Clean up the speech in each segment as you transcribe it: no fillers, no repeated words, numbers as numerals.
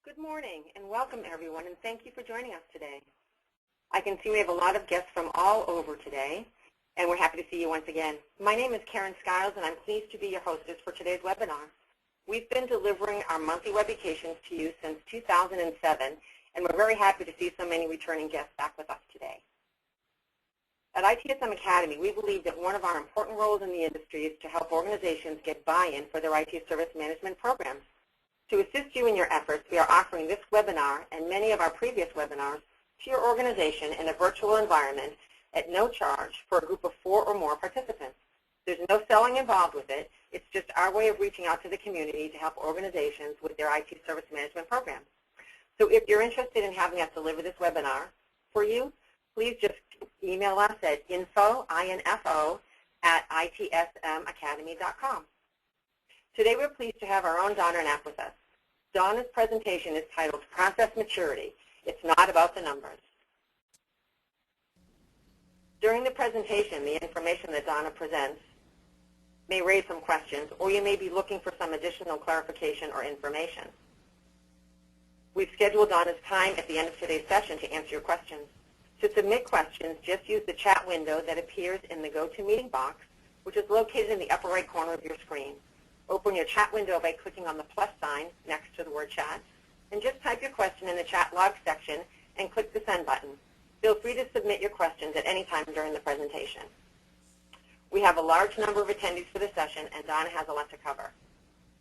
Good morning and welcome everyone, and thank you for joining us today. I can see we have a lot of guests from all over today, and we're happy to see you once again. My name is Karen Skiles, and I'm pleased to be your hostess for today's webinar. We've been delivering our monthly webcations to you since 2007, and we're very happy to see so many returning guests back with us today. At ITSM Academy, we believe that one of our important roles in the industry is to help organizations get buy-in for their IT service management programs. To assist you in your efforts, we are offering this webinar and many of our previous webinars to your organization in a virtual environment at no charge for a group of 4 or more participants. There's no selling involved with it. It's just our way of reaching out to the community to help organizations with their IT service management programs. So if you're interested in having us deliver this webinar for you, please just email us at info at itsmacademy.com. Today we're pleased to have our own Donna Knapp with us. Donna's presentation is titled Process Maturity. It's not about the numbers. During the presentation, the information that Donna presents may raise some questions, or you may be looking for some additional clarification or information. We've scheduled Donna's time at the end of today's session to answer your questions. To submit questions, just use the chat window that appears in the GoToMeeting box, which is located in the upper right corner of your screen. Open your chat window by clicking on the plus sign next to the word chat, and just type your question in the chat log section and click the send button. Feel free to submit your questions at any time during the presentation. We have a large number of attendees for the session, and Donna has a lot to cover.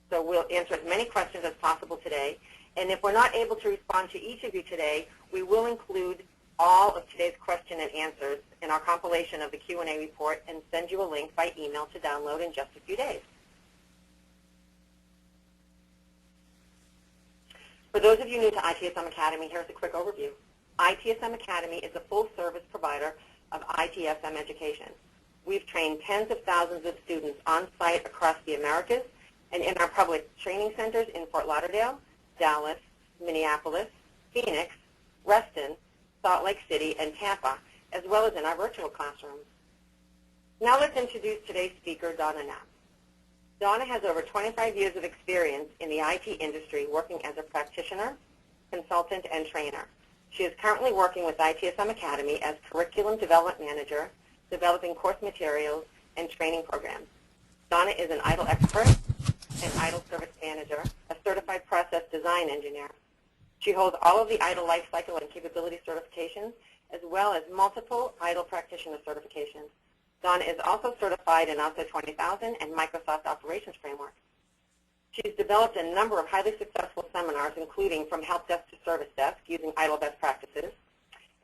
So we'll answer as many questions as possible today, and if we're not able to respond to each of you today, we will include all of today's question and answers in our compilation of the Q&A report and send you a link by email to download in just a few days. For those of you new to ITSM Academy, here's a quick overview. ITSM Academy is a full-service provider of ITSM education. We've trained tens of thousands of students on-site across the Americas and in our public training centers in Fort Lauderdale, Dallas, Minneapolis, Phoenix, Reston, Salt Lake City, and Tampa, as well as in our virtual classrooms. Now let's introduce today's speaker, Donna Knapp. Donna has over 25 years of experience in the IT industry working as a practitioner, consultant, and trainer. She is currently working with ITSM Academy as Curriculum Development Manager, developing course materials and training programs. Donna is an ITIL expert, an ITIL service manager, a certified process design engineer. She holds all of the ITIL lifecycle and capability certifications, as well as multiple ITIL practitioner certifications. Donna is also certified in ISO 20000 and Microsoft Operations Framework. She's developed a number of highly successful seminars, including From Help Desk to Service Desk, using ITIL best practices,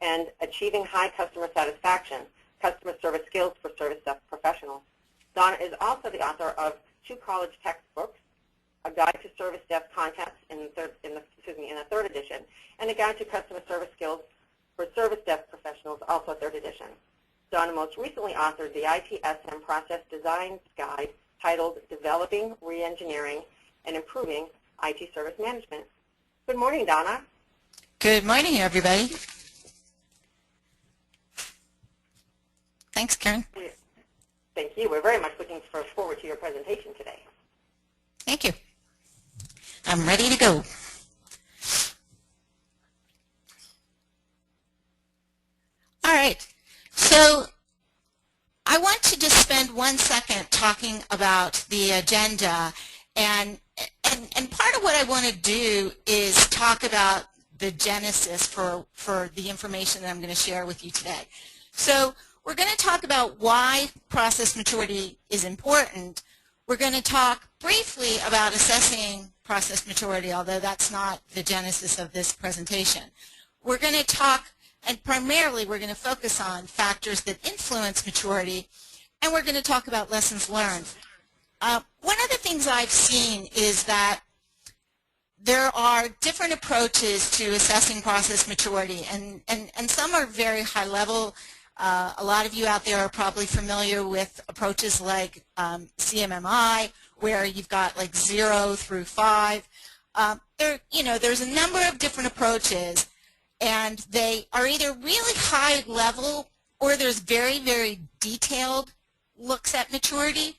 and Achieving High Customer Satisfaction, Customer Service Skills for Service Desk Professionals. Donna is also the author of 2 college textbooks, A Guide to Service Desk Contests in the third edition, and A Guide to Customer Service Skills for Service Desk Professionals, also 3rd edition. Donna most recently authored the ITSM Process Design Guide titled Developing, Reengineering, and Improving IT Service Management. Good morning, Donna. Good morning, everybody. Thanks, Karen. Thank you. We're very much looking forward to your presentation today. Thank you. I'm ready to go. All right. So I want to just spend 1 second talking about the agenda, and part of what I want to do is talk about the genesis for the information that I'm going to share with you today. So we're going to talk about why process maturity is important. We're going to talk briefly about assessing process maturity, although that's not the genesis of this presentation. We're going to talk, and primarily we're going to focus on factors that influence maturity, and we're going to talk about lessons learned. One of the things I've seen is that there are different approaches to assessing process maturity, and some are very high level. A lot of you out there are probably familiar with approaches like CMMI, where you've got like 0 through 5. There's a number of different approaches, and they are either really high level or there's very, very detailed looks at maturity.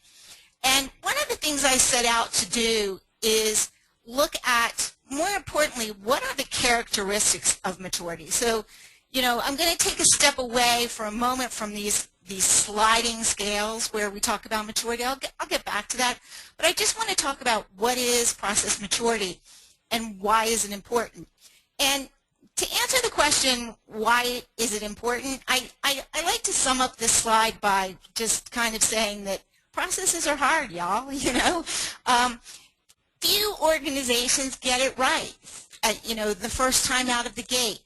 And one of the things I set out to do is look at more importantly, what are the characteristics of maturity? So, I'm going to take a step away for a moment from these sliding scales where we talk about maturity. I'll get back to that. But I just want to talk about what is process maturity and why is it important. And to answer the question, why is it important, I like to sum up this slide by just kind of saying that processes are hard, y'all, Few organizations get it right, the first time out of the gate.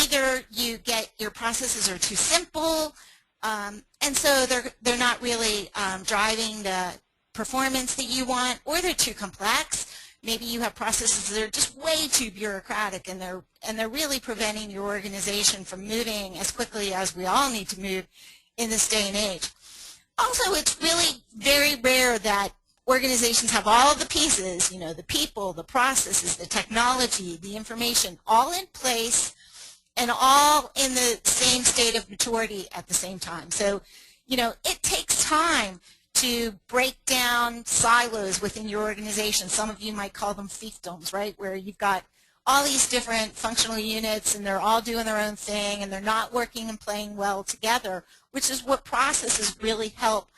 Either you get your processes are too simple, and so they're not really driving the performance that you want, or they're too complex. Maybe you have processes that are just way too bureaucratic, and they're really preventing your organization from moving as quickly as we all need to move in this day and age. Also, it's really very rare that organizations have all of the pieces, the people, the processes, the technology, the information, all in place and all in the same state of maturity at the same time. So, it takes time to break down silos within your organization. Some of you might call them fiefdoms, right, where you've got all these different functional units and they're all doing their own thing and they're not working and playing well together, which is what processes really help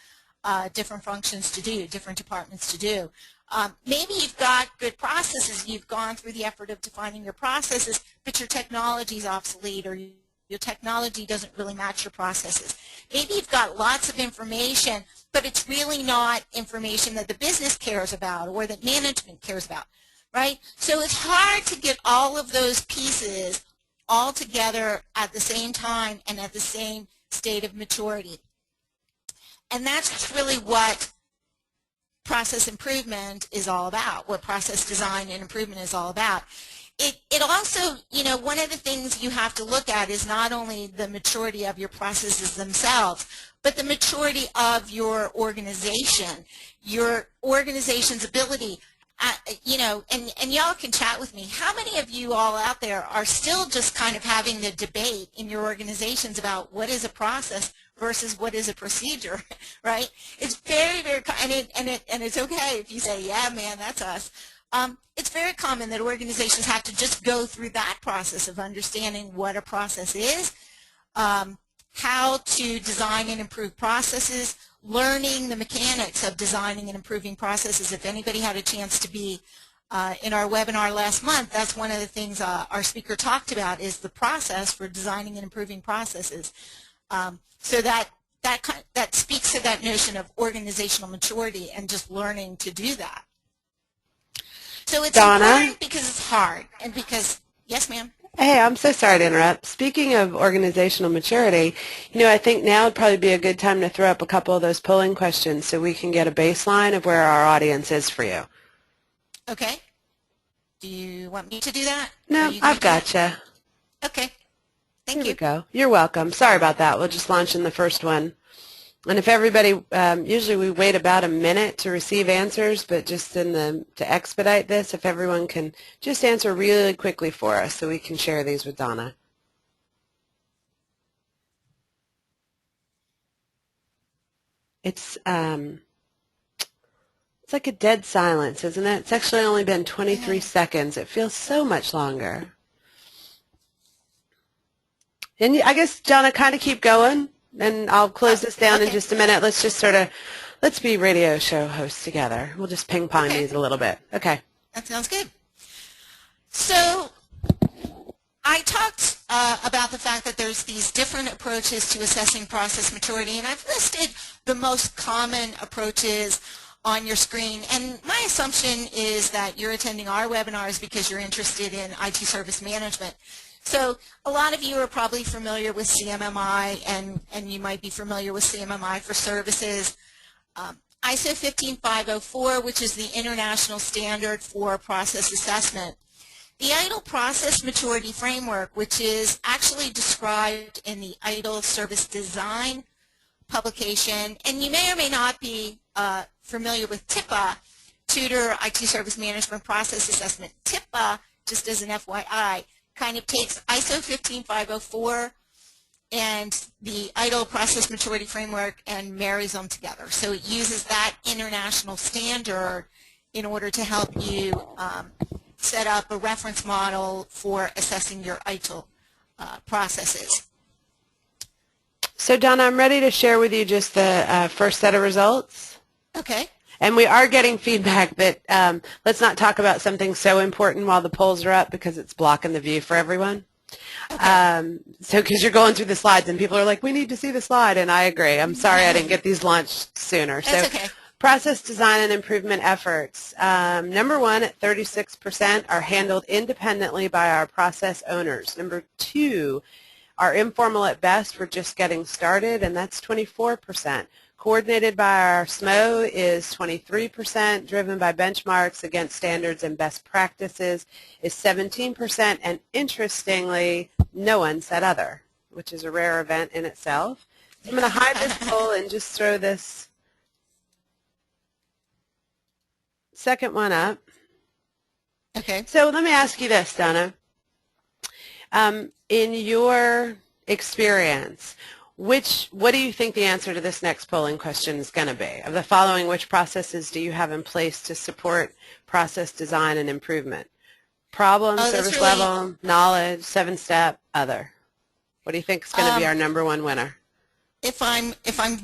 different functions to do, different departments to do. Maybe you've got good processes, you've gone through the effort of defining your processes, but your technology is obsolete or your technology doesn't really match your processes. Maybe you've got lots of information, but it's really not information that the business cares about or that management cares about, right? So it's hard to get all of those pieces all together at the same time and at the same state of maturity. And that's really what process improvement is all about, what process design and improvement is all about. It also, one of the things you have to look at is not only the maturity of your processes themselves, but the maturity of your organization's ability. And y'all can chat with me. How many of you all out there are still just kind of having the debate in your organizations about what is a process versus what is a procedure, right? It's very, very, and it's okay if you say, yeah, man, that's us. It's very common that organizations have to just go through that process of understanding what a process is, how to design and improve processes, learning the mechanics of designing and improving processes. If anybody had a chance to be in our webinar last month, that's one of the things our speaker talked about is the process for designing and improving processes. So that speaks to that notion of organizational maturity and just learning to do that. So it's Donna? important because it's hard and because, yes, ma'am? Hey, I'm so sorry to interrupt. Speaking of organizational maturity, I think now would probably be a good time to throw up a couple of those polling questions so we can get a baseline of where our audience is for you. Okay. Do you want me to do that? No, I've got you. Okay. Thank Here you. we go. You're welcome. Sorry about that. We'll just launch in the first one. And if everybody, usually we wait about a minute to receive answers, but just to expedite this, if everyone can just answer really quickly for us so we can share these with Donna. It's like a dead silence, isn't it? It's actually only been 23 seconds. It feels so much longer. And I guess, Donna, kind of keep going. And I'll close this down in just a minute. Let's just let's be radio show hosts together. We'll just ping pong these a little bit. Okay. That sounds good. So I talked about the fact that there's these different approaches to assessing process maturity, and I've listed the most common approaches on your screen. And my assumption is that you're attending our webinars because you're interested in IT service management. So a lot of you are probably familiar with CMMI, and you might be familiar with CMMI for services. ISO 15504, which is the international standard for process assessment. The ITIL Process Maturity Framework, which is actually described in the ITIL Service Design publication, and you may or may not be familiar with TIPA, Tutor IT Service Management Process Assessment. TIPA, just as an FYI, kind of takes ISO 15504 and the ITIL Process Maturity Framework and marries them together. So it uses that international standard in order to help you set up a reference model for assessing your ITIL processes. So Donna, I'm ready to share with you just the first set of results. Okay. And we are getting feedback that let's not talk about something so important while the polls are up because it's blocking the view for everyone. Okay. So because you're going through the slides and people are like, we need to see the slide, and I agree. I'm sorry I didn't get these launched sooner. That's okay. Process design and improvement efforts. Number one at 36% are handled independently by our process owners. Number two are informal at best. We're just getting started, and that's 24%. Coordinated by our SMO is 23%, driven by benchmarks against standards and best practices is 17%, and interestingly, no one said other, which is a rare event in itself. So I'm going to hide this poll and just throw this second one up. Okay. So let me ask you this, Donna. In your experience, what do you think the answer to this next polling question is going to be? Of the following, which processes do you have in place to support process design and improvement? Problem, service level, knowledge, 7-step, other. What do you think is going to be our number one winner? If I'm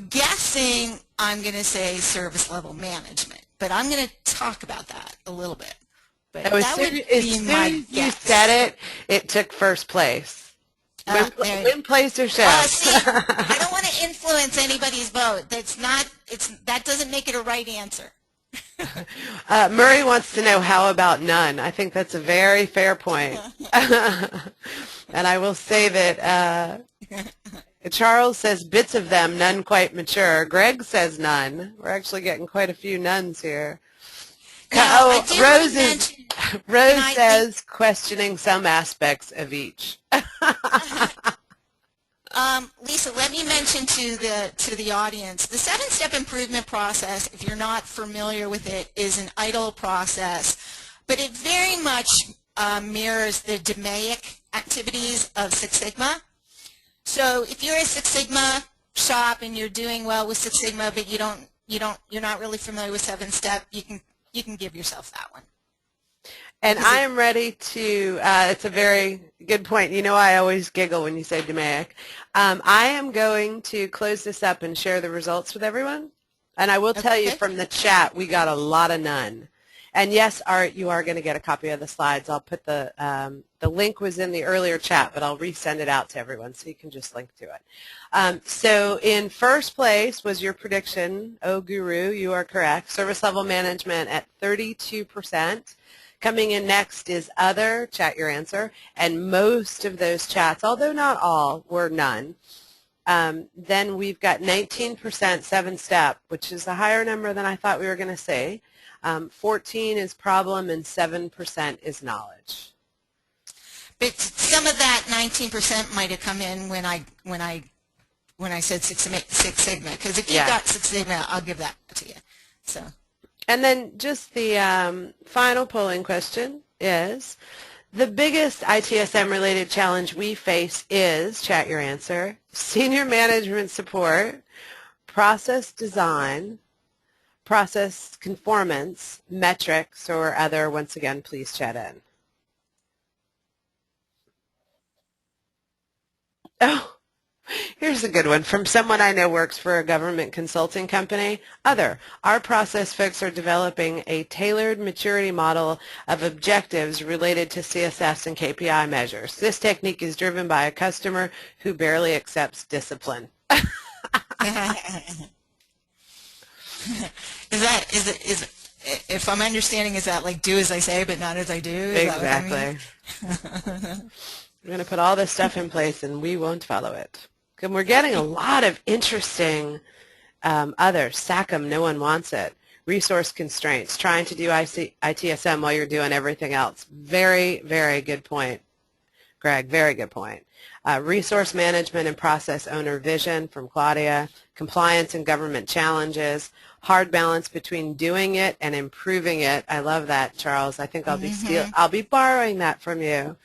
guessing, I'm going to say service level management, but I'm going to talk about that a little bit. But that would be my guess. You said it, it took first place. Win, place, or show. See, I don't want to influence anybody's vote. That doesn't make it a right answer. Murray wants to know, how about none? I think that's a very fair point. And I will say that Charles says bits of them, none quite mature. Greg says none. We're actually getting quite a few nones here. Now, Rose says questioning some aspects of each. Lisa, let me mention to the audience, the 7-step improvement process, if you're not familiar with it, is an ITIL process, but it very much mirrors the DMAIC activities of Six Sigma. So if you're a Six Sigma shop and you're doing well with Six Sigma, but you're not really familiar with 7-step, you can give yourself that one. And I am ready to, it's a very good point. You know, I always giggle when you say DMAIC. I am going to close this up and share the results with everyone. And I will tell you from the chat, we got a lot of none. And yes, Art, you are going to get a copy of the slides. I'll put the link was in the earlier chat, but I'll resend it out to everyone so you can just link to it. So in first place was your prediction, oh guru, you are correct, service level management at 32%. Coming in next is other, chat your answer, and most of those chats, although not all, were none. Then we've got 19% 7-step, which is a higher number than I thought we were going to say. 14 is problem, and 7% is knowledge. But some of that 19% might have come in when I said Six Sigma, because if you've got Six Sigma, I'll give that to you. So. And then just the final polling question is, the biggest ITSM-related challenge we face is, chat your answer, senior management support, process design, process conformance, metrics, or other. Once again, please chat in. Oh, here's a good one from someone I know works for a government consulting company. Other, our process folks are developing a tailored maturity model of objectives related to CSS and KPI measures. This technique is driven by a customer who barely accepts discipline. If I'm understanding, is that like do as I say but not as I do? Is exactly. That what I mean? We're going to put all this stuff in place and we won't follow it. And we're getting a lot of interesting others. SACM, no one wants it. Resource constraints, trying to do ITSM while you're doing everything else. Very, very good point, Greg. Very good point. Resource management and process owner vision from Claudia. Compliance and government challenges. Hard balance between doing it and improving it. I love that, Charles. I think I'll be borrowing that from you.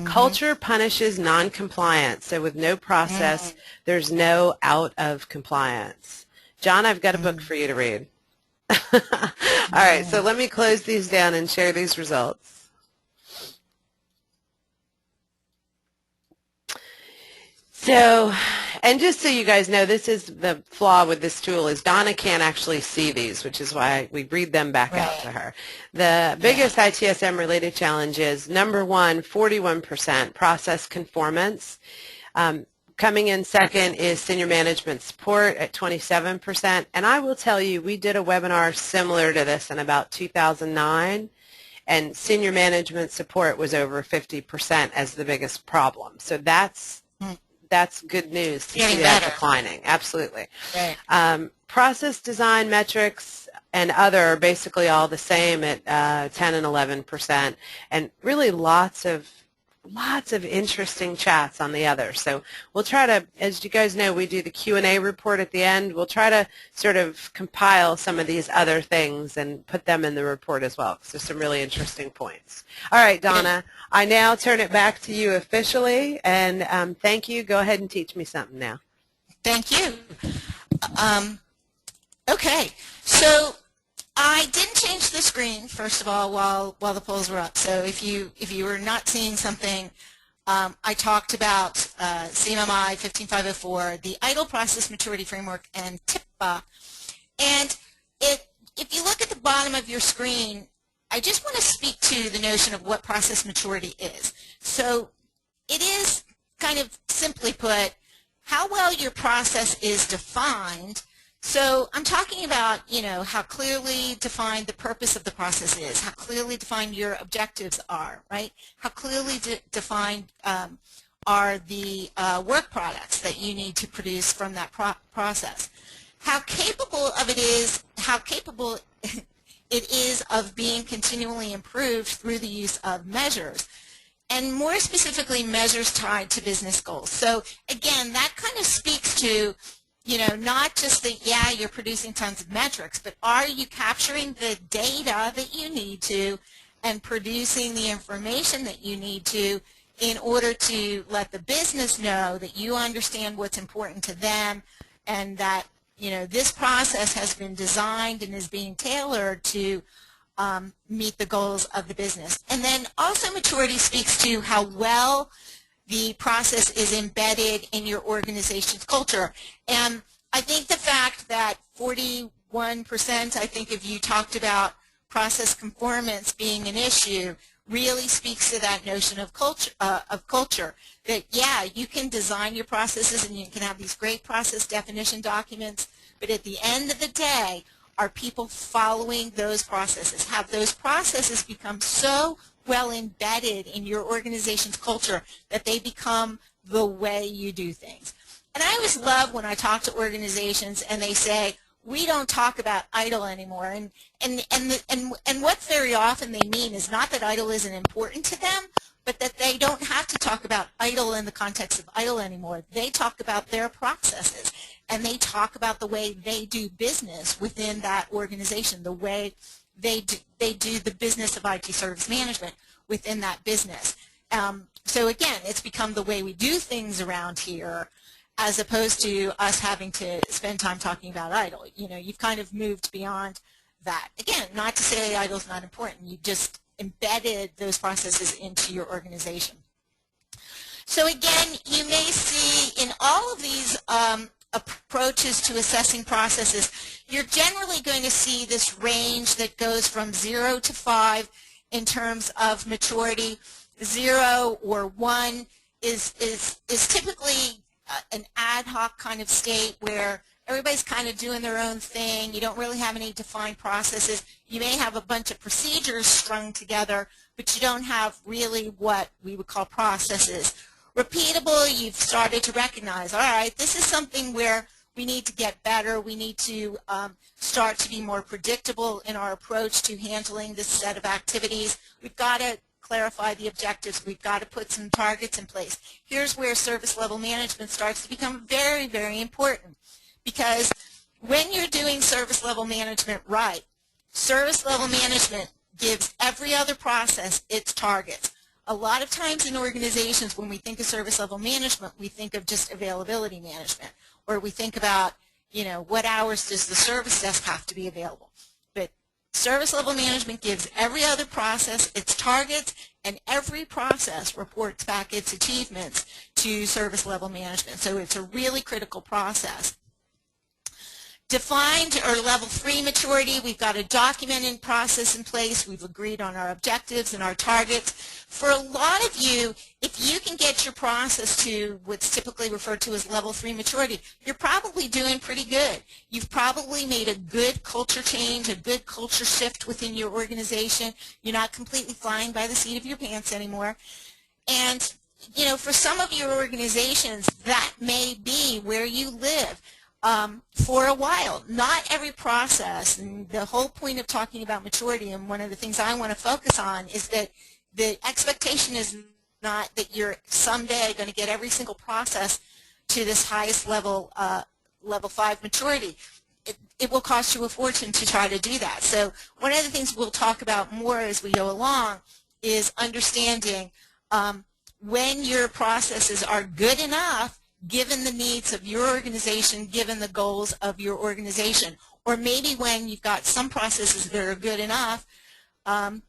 Culture punishes non-compliance, so with no process, there's no out of compliance. John, I've got a book for you to read. All right, so let me close these down and share these results. So, and just so you guys know, this is the flaw with this tool is Donna can't actually see these, which is why we read them back out to her. The biggest ITSM related challenge is number one, 41% process conformance. Coming in second is senior management support at 27%. And I will tell you, we did a webinar similar to this in about 2009, and senior management support was over 50% as the biggest problem. So that's good news to see that declining. Absolutely. Right. Process design metrics and other are basically all the same at 10 and 11%, and really lots of interesting chats on the other. So we'll try to, as you guys know, we do the Q&A report at the end. We'll try to sort of compile some of these other things and put them in the report as well, because there's some really interesting points. All right, Donna, I now turn it back to you officially, and thank you. Go ahead and teach me something now. Thank you. Okay, so I didn't change the screen, first of all, while the polls were up. So if you were not seeing something, I talked about CMMI 15504, the ITIL Process Maturity Framework, and TIPA. And if you look at the bottom of your screen, I just want to speak to the notion of what process maturity is. So it is, kind of simply put, how well your process is defined. So I'm talking about, how clearly defined the purpose of the process is, how clearly defined your objectives are, right? How clearly defined are the work products that you need to produce from that process. How capable it is of being continually improved through the use of measures, and more specifically measures tied to business goals. So again, that kind of speaks to not just that, yeah, you're producing tons of metrics, but are you capturing the data that you need to and producing the information that you need to in order to let the business know that you understand what's important to them, and that, this process has been designed and is being tailored to meet the goals of the business. And then also maturity speaks to how well the process is embedded in your organization's culture. And I think the fact that 41%, I think, of you talked about process conformance being an issue really speaks to that notion of culture, that, yeah, you can design your processes and you can have these great process definition documents, but at the end of the day, are people following those processes? Have those processes become so well embedded in your organization's culture that they become the way you do things? And I always love when I talk to organizations and they say, we don't talk about ITIL anymore. And what very often they mean is not that ITIL isn't important to them, but that they don't have to talk about ITIL in the context of ITIL anymore. They talk about their processes, and they talk about the way they do business within that organization, the way they do the business of IT service management within that business. So again, it's become the way we do things around here, as opposed to us having to spend time talking about ITIL. You've kind of moved beyond that. Again, not to say ITIL is not important. You just embedded those processes into your organization. So again, you may see in all of these approaches to assessing processes, you're generally going to see this range that goes from 0 to 5 in terms of maturity. 0 or 1 is typically an ad hoc kind of state where everybody's kind of doing their own thing. You don't really have any defined processes. You may have a bunch of procedures strung together, but you don't have really what we would call processes. Repeatable, you've started to recognize, all right, this is something where we need to get better. We need to start to be more predictable in our approach to handling this set of activities. We've got to clarify the objectives. We've got to put some targets in place. Here's where service level management starts to become very, very important, because when you're doing service level management right, service level management gives every other process its targets. A lot of times in organizations, when we think of service level management, we think of just availability management, or we think about, what hours does the service desk have to be available. Service level management gives every other process its targets, and every process reports back its achievements to service level management. So it's a really critical process. Defined or level 3 maturity, we've got a documented process in place. We've agreed on our objectives and our targets. For a lot of you, if you can get your process to what's typically referred to as level 3 maturity, you're probably doing pretty good. You've probably made a good culture change, a good culture shift within your organization. You're not completely flying by the seat of your pants anymore. And, you know, for some of your organizations, that may be where you live. For a while. Not every process, and the whole point of talking about maturity, and one of the things I want to focus on, is that the expectation is not that you're someday going to get every single process to this highest level, level 5 maturity. It will cost you a fortune to try to do that. So one of the things we'll talk about more as we go along is understanding when your processes are good enough given the needs of your organization, given the goals of your organization. Or maybe when you've got some processes that are good enough and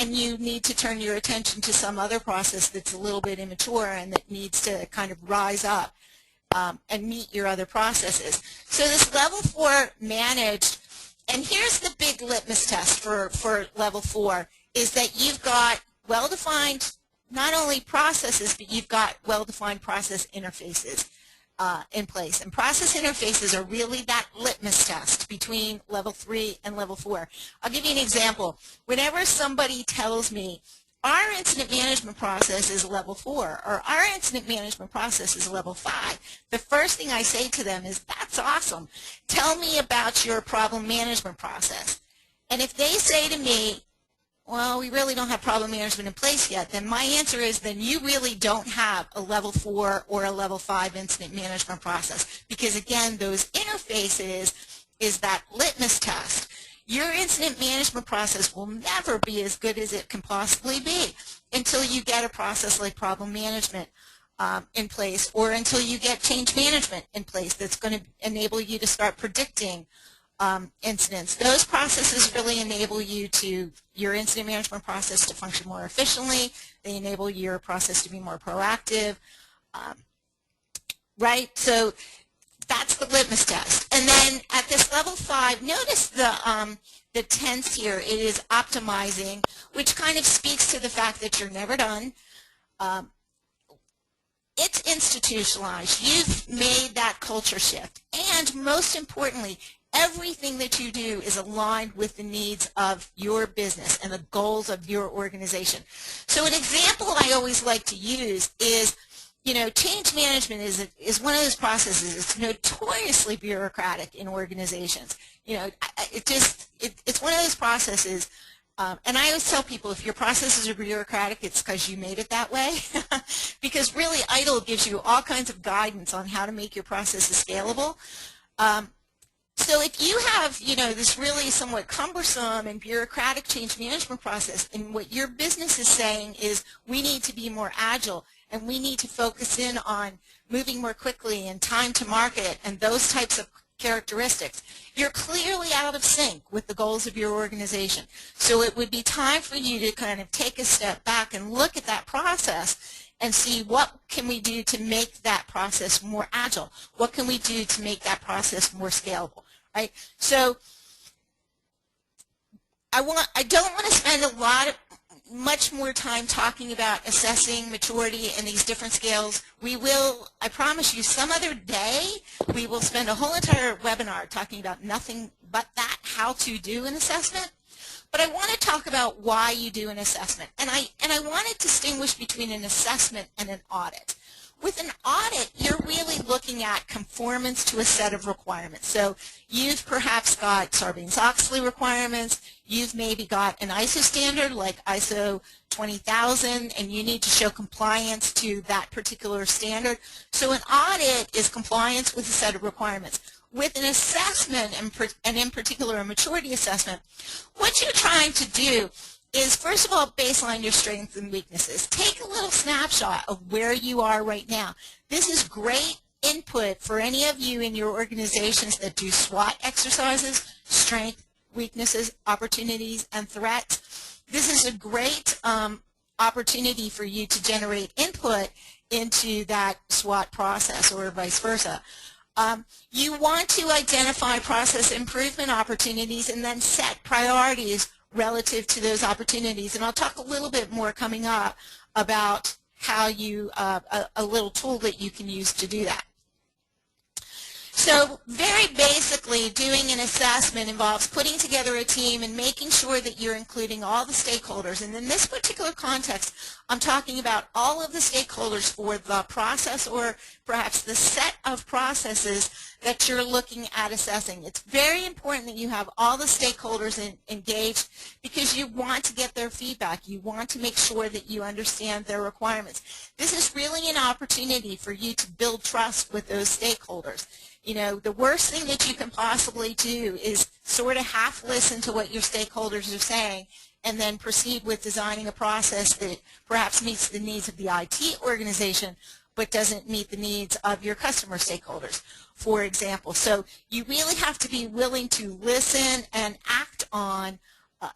you need to turn your attention to some other process that's a little bit immature and that needs to kind of rise up and meet your other processes. So this level 4 managed, and here's the big litmus test for level 4, is that you've got well-defined not only processes, but you've got well-defined process interfaces in place. And process interfaces are really that litmus test between level 3 and level 4. I'll give you an example. Whenever somebody tells me, our incident management process is level 4, or our incident management process is level 5, the first thing I say to them is, that's awesome. Tell me about your problem management process. And if they say to me, well, we really don't have problem management in place yet, then my answer is, then you really don't have a level 4 or a level 5 incident management process. Because again, those interfaces is that litmus test. Your incident management process will never be as good as it can possibly be until you get a process like problem management in place, or until you get change management in place that's going to enable you to start predicting incidents. Those processes really enable your incident management process to function more efficiently. They enable your process to be more proactive, right? So that's the litmus test. And then at this level 5, notice the tense here. It is optimizing, which kind of speaks to the fact that you're never done. It's institutionalized. You've made that culture shift. And most importantly, everything that you do is aligned with the needs of your business and the goals of your organization. So an example I always like to use is, you know, change management is one of those processes. It's notoriously bureaucratic in organizations. You know, it's one of those processes, and I always tell people, if your processes are bureaucratic, it's because you made it that way. Because really, ITIL gives you all kinds of guidance on how to make your processes scalable. So if you have, you know, this really somewhat cumbersome and bureaucratic change management process, and what your business is saying is, we need to be more agile, and we need to focus in on moving more quickly and time to market and those types of characteristics, you're clearly out of sync with the goals of your organization. So it would be time for you to kind of take a step back and look at that process and see, what can we do to make that process more agile? What can we do to make that process more scalable, right? So I don't want to spend much more time talking about assessing maturity in these different scales. We will, I promise you, some other day, we will spend a whole entire webinar talking about nothing but that, how to do an assessment. But I want to talk about why you do an assessment. And I want to distinguish between an assessment and an audit. With an audit, you're really looking at conformance to a set of requirements. So you've perhaps got Sarbanes-Oxley requirements. You've maybe got an ISO standard like ISO 20000, and you need to show compliance to that particular standard. So an audit is compliance with a set of requirements. With an assessment, and in particular a maturity assessment, what you're trying to do is, first of all, baseline your strengths and weaknesses. Take a little snapshot of where you are right now. This is great input for any of you in your organizations that do SWOT exercises, strength, weaknesses, opportunities, and threats. This is a great opportunity for you to generate input into that SWOT process or vice versa. You want to identify process improvement opportunities and then set priorities relative to those opportunities. And I'll talk a little bit more coming up about how you, a little tool that you can use to do that. So very basically, doing an assessment involves putting together a team and making sure that you're including all the stakeholders. And in this particular context, I'm talking about all of the stakeholders for the process or perhaps the set of processes that you're looking at assessing. It's very important that you have all the stakeholders engaged because you want to get their feedback. You want to make sure that you understand their requirements. This is really an opportunity for you to build trust with those stakeholders. You know, the worst thing that you can possibly do is sort of half listen to what your stakeholders are saying and then proceed with designing a process that perhaps meets the needs of the IT organization but doesn't meet the needs of your customer stakeholders, for example. So you really have to be willing to listen and act on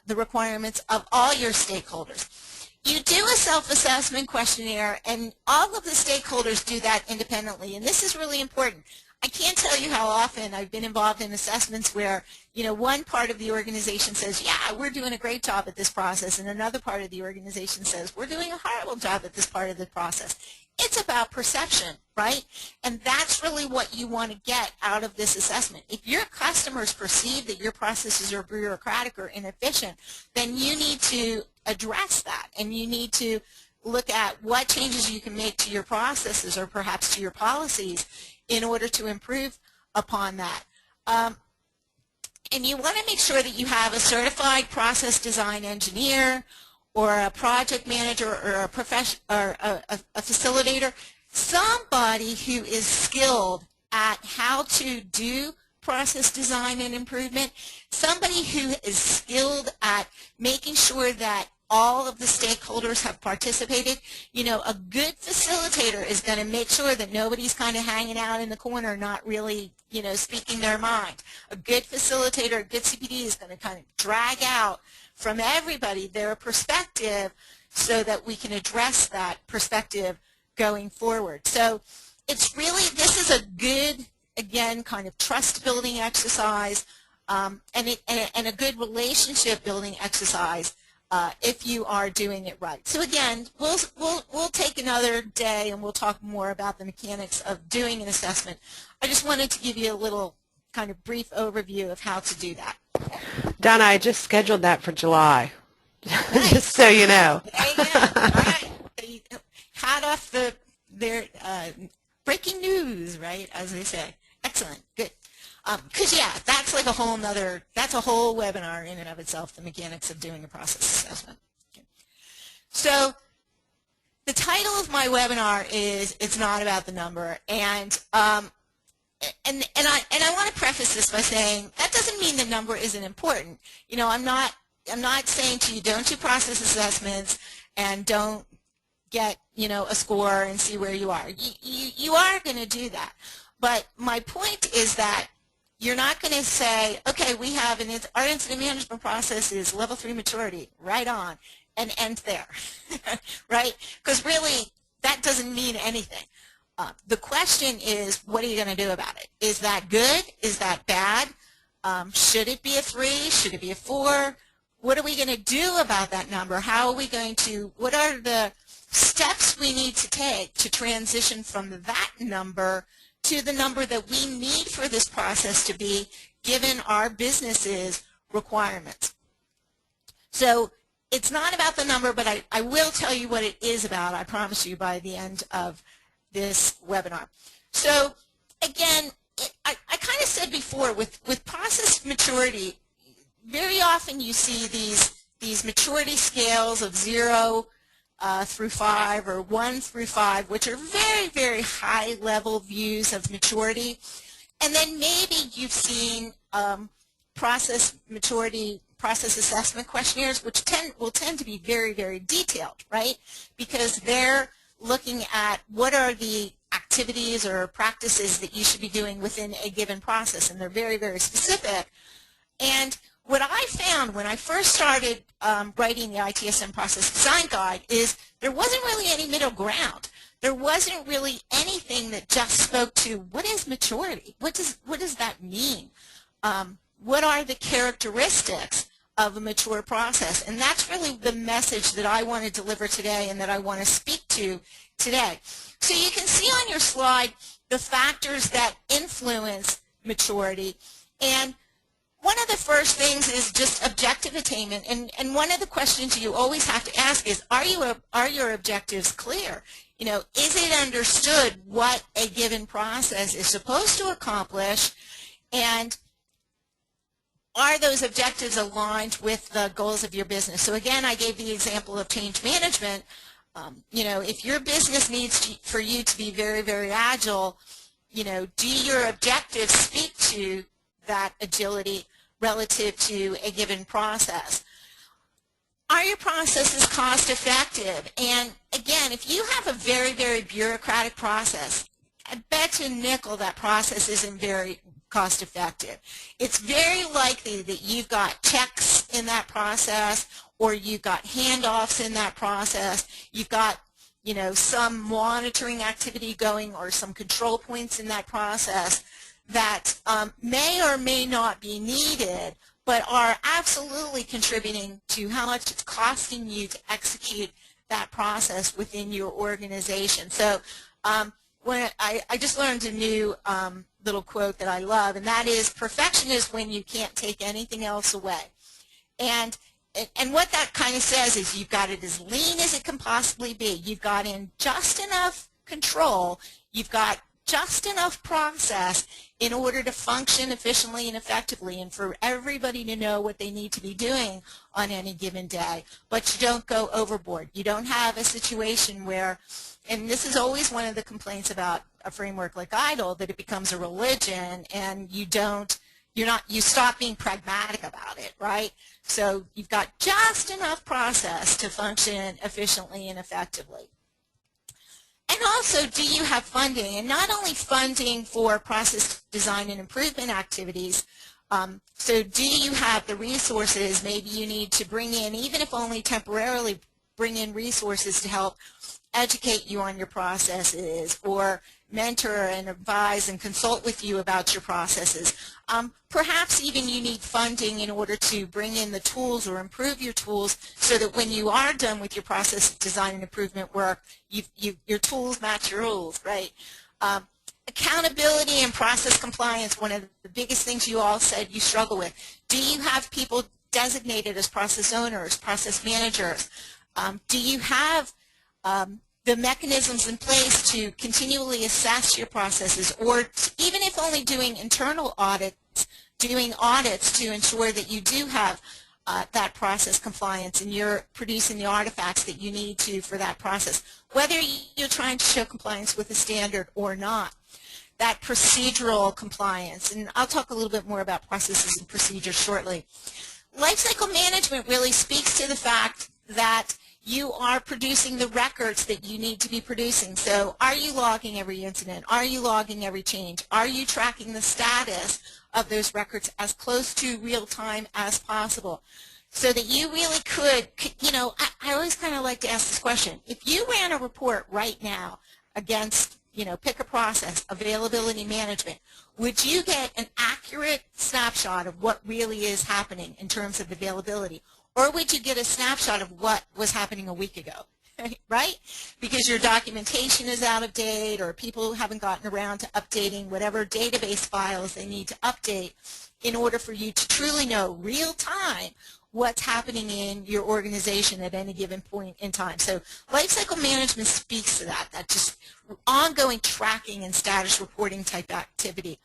the requirements of all your stakeholders. You do a self-assessment questionnaire, and all of the stakeholders do that independently, and this is really important. I can't tell you how often I've been involved in assessments where, you know, one part of the organization says, yeah, we're doing a great job at this process, and another part of the organization says, we're doing a horrible job at this part of the process. It's about perception, right? And that's really what you want to get out of this assessment. If your customers perceive that your processes are bureaucratic or inefficient, then you need to address that, and you need to look at what changes you can make to your processes or perhaps to your policies in order to improve upon that. And you want to make sure that you have a certified process design engineer or a project manager or a facilitator, somebody who is skilled at how to do process design and improvement, somebody who is skilled at making sure that all of the stakeholders have participated. You know, a good facilitator is going to make sure that nobody's kind of hanging out in the corner, not really, you know, speaking their mind. A good facilitator, a good CPD is going to kind of drag out from everybody their perspective so that we can address that perspective going forward. So it's really, this is a good, again, kind of trust building exercise and a good relationship building exercise if you are doing it right. So again, we'll take another day and we'll talk more about the mechanics of doing an assessment. I just wanted to give you a little kind of brief overview of how to do that. Donna, I just scheduled that for July, Nice. just so you know. There you go. All right. They hot off their breaking news, right, as they say. Excellent. Good. Because, yeah, that's like a whole nother, that's a whole webinar in and of itself, the mechanics of doing a process assessment. Okay. So the title of my webinar is It's Not About the Number. And I want to preface this by saying that doesn't mean the number isn't important. You know, I'm not saying to you don't do process assessments and don't get, you know, a score and see where you are. You are going to do that. But my point is that you're not going to say, okay, we have our incident management process is level 3 maturity, right on, and end there, right? Because really, that doesn't mean anything. The question is, what are you going to do about it? Is that good? Is that bad? Should it be a 3? Should it be a 4? What are we going to do about that number? How are we going to, what are the steps we need to take to transition from that number to the number that we need for this process to be given our business's requirements? So it's not about the number, but I will tell you what it is about, I promise you, by the end of this webinar. So again, I kind of said before, with process maturity, very often you see these maturity scales of 0 through 5 or 1 through 5, which are very, very high-level views of maturity. And then maybe you've seen process assessment questionnaires, which will tend to be very, very detailed, right? Because they're looking at what are the activities or practices that you should be doing within a given process, and they're very, very specific. And what I found when I first started writing the ITSM process design guide is there wasn't really any middle ground. There wasn't really anything that just spoke to what is maturity? What does that mean? What are the characteristics of a mature process? And that's really the message that I want to deliver today and that I want to speak to today. So you can see on your slide the factors that influence maturity. And one of the first things is just objective attainment. And one of the questions you always have to ask is, are your objectives clear? You know, is it understood what a given process is supposed to accomplish? And are those objectives aligned with the goals of your business? So again, I gave the example of change management. You know, if your business needs for you to be very, very agile, you know, do your objectives speak to that agility relative to a given process? Are your processes cost effective? And again, if you have a very, very bureaucratic process, I bet you nickel that process isn't very cost effective. It's very likely that you've got checks in that process, or you've got handoffs in that process. You've got, you know, some monitoring activity going or some control points in that process that may or may not be needed, but are absolutely contributing to how much it's costing you to execute that process within your organization. So when I just learned a new little quote that I love, and that is, perfection is when you can't take anything else away. And what that kind of says is you've got it as lean as it can possibly be. You've got in just enough control. You've got just enough process in order to function efficiently and effectively and for everybody to know what they need to be doing on any given day. But you don't go overboard. You don't have a situation where, and this is always one of the complaints about a framework like IDLE, that it becomes a religion and you stop being pragmatic about it, right? So you've got just enough process to function efficiently and effectively. And also, do you have funding? And not only funding for process design and improvement activities, so do you have the resources? Maybe you need to bring in, even if only temporarily, bring in resources to help educate you on your processes, or mentor and advise and consult with you about your processes. Perhaps even you need funding in order to bring in the tools or improve your tools so that when you are done with your process design and improvement work, your tools match your rules, right? Accountability and process compliance, one of the biggest things you all said you struggle with. Do you have people designated as process owners, process managers? Do you have the mechanisms in place to continually assess your processes, or even if only doing internal audits, doing audits to ensure that you do have that process compliance and you're producing the artifacts that you need to for that process, whether you're trying to show compliance with a standard or not. That procedural compliance, and I'll talk a little bit more about processes and procedures shortly. Lifecycle management really speaks to the fact that you are producing the records that you need to be producing. So are you logging every incident? Are you logging every change? Are you tracking the status of those records as close to real time as possible? So that you really could, you know, I always kind of like to ask this question. If you ran a report right now against, you know, pick a process, availability management, would you get an accurate snapshot of what really is happening in terms of availability? Or would you get a snapshot of what was happening a week ago, right? Because your documentation is out of date, or people haven't gotten around to updating whatever database files they need to update in order for you to truly know real time what's happening in your organization at any given point in time. So lifecycle management speaks to that just ongoing tracking and status reporting type activity.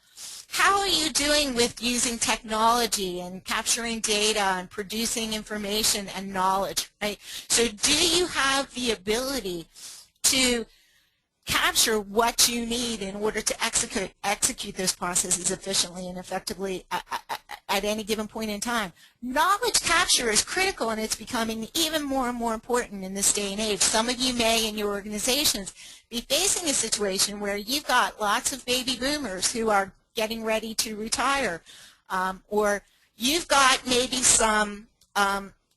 How are you doing with using technology and capturing data and producing information and knowledge, right? So do you have the ability to capture what you need in order to execute those processes efficiently and effectively at any given point in time? Knowledge capture is critical, and it's becoming even more and more important in this day and age. Some of you may, in your organizations, be facing a situation where you've got lots of baby boomers who are getting ready to retire, or you've got maybe some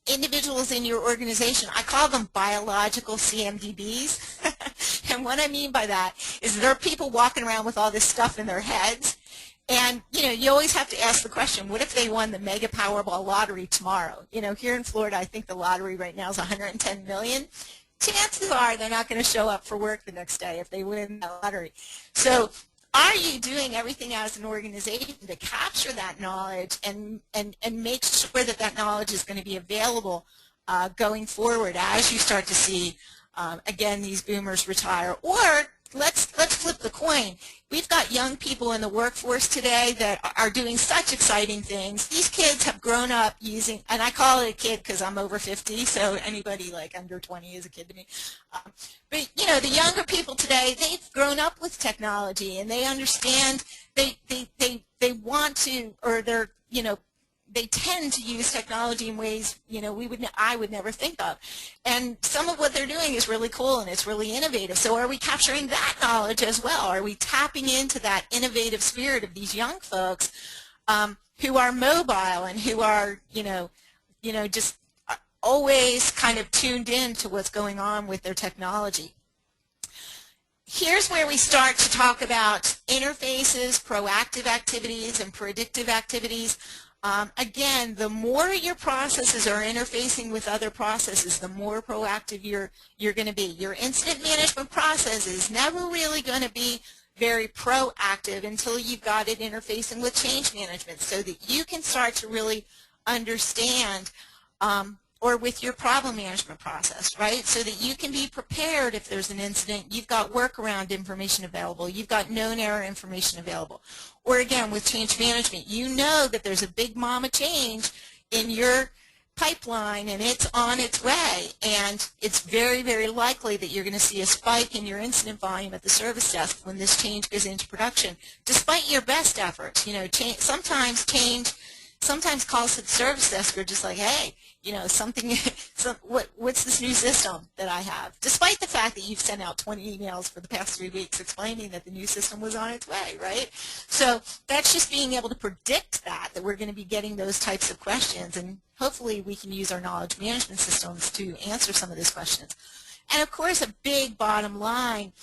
individuals in your organization, I call them biological CMDBs. And what I mean by that is there are people walking around with all this stuff in their heads. And, you always have to ask the question, what if they won the mega Powerball lottery tomorrow? Here in Florida, I think the lottery right now is $110 million. Chances are they're not going to show up for work the next day if they win the lottery. So are you doing everything as an organization to capture that knowledge and make sure that that knowledge is going to be available going forward as you start to see, again, these boomers retire? Or let's flip the coin. We've got young people in the workforce today that are doing such exciting things. These kids have grown up using, and I call it a kid because I'm over 50, so anybody like under 20 is a kid to me. But the younger people today, they've grown up with technology and they understand. They want to, or they're they tend to use technology in ways I would never think of, and some of what they're doing is really cool and it's really innovative. So are we capturing that knowledge as well? Are we tapping into that innovative spirit of these young folks who are mobile and who are just always kind of tuned in to what's going on with their technology? Here's where we start to talk about interfaces, proactive activities, and predictive activities. Again, the more your processes are interfacing with other processes, the more proactive you're going to be. Your incident management process is never really going to be very proactive until you've got it interfacing with change management so that you can start to really understand, or with your problem management process, right? So that you can be prepared if there's an incident. You've got workaround information available. You've got known error information available. Or again, with change management, you know that there's a big mama change in your pipeline and it's on its way. And it's very, very likely that you're going to see a spike in your incident volume at the service desk when this change goes into production, despite your best efforts. Sometimes calls to the service desk are just like, hey, what's this new system that I have? Despite the fact that you've sent out 20 emails for the past 3 weeks explaining that the new system was on its way, right? So that's just being able to predict that we're going to be getting those types of questions, and hopefully we can use our knowledge management systems to answer some of those questions. And of course, a big bottom line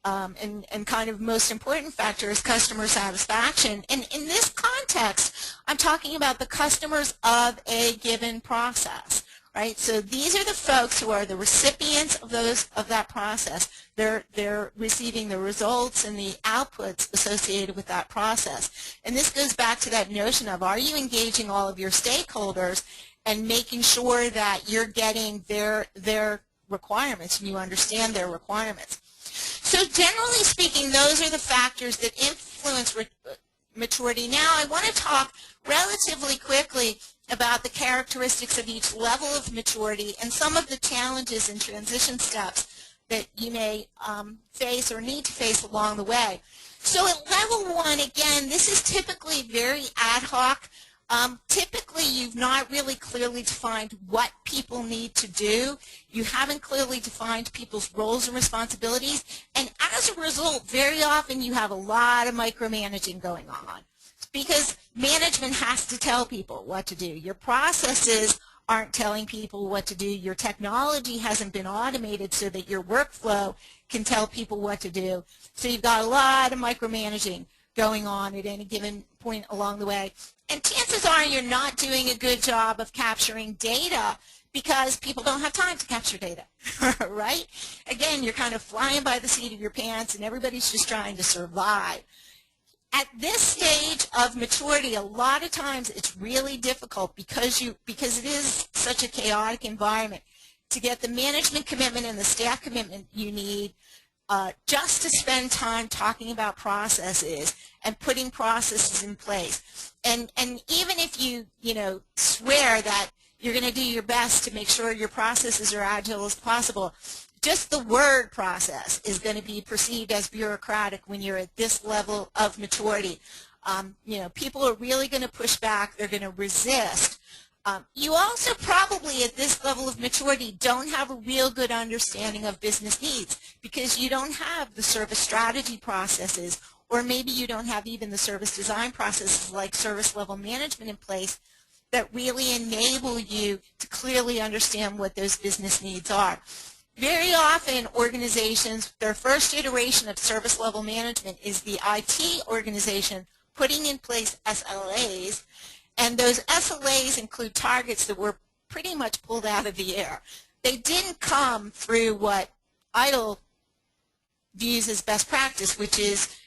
and kind of most important factor is customer satisfaction. And in this context, I'm talking about the customers of a given process, right? So these are the folks who are the recipients of that process. They're receiving the results and the outputs associated with that process. And this goes back to that notion of, are you engaging all of your stakeholders and making sure that you're getting their requirements and you understand their requirements? So generally speaking, those are the factors that influence maturity. Now I want to talk relatively quickly about the characteristics of each level of maturity and some of the challenges and transition steps that you may face or need to face along the way. So at level 1, again, this is typically very ad hoc. Typically, you've not really clearly defined what people need to do. You haven't clearly defined people's roles and responsibilities. And as a result, very often you have a lot of micromanaging going on because management has to tell people what to do. Your processes aren't telling people what to do. Your technology hasn't been automated so that your workflow can tell people what to do. So you've got a lot of micromanaging going on at any given point along the way. And chances are you're not doing a good job of capturing data because people don't have time to capture data, right? Again, you're kind of flying by the seat of your pants and everybody's just trying to survive. At this stage of maturity, a lot of times it's really difficult because it is such a chaotic environment to get the management commitment and the staff commitment you need just to spend time talking about processes and putting processes in place. And even if you swear that you're going to do your best to make sure your processes are agile as possible, just the word process is going to be perceived as bureaucratic when you're at this level of maturity. People are really going to push back. They're going to resist. You also probably at this level of maturity don't have a real good understanding of business needs because you don't have the service strategy processes, or maybe you don't have even the service design processes like service level management in place that really enable you to clearly understand what those business needs are. Very often organizations, their first iteration of service level management is the IT organization putting in place SLAs, and those SLAs include targets that were pretty much pulled out of the air. They didn't come through what ITIL views as best practice, which is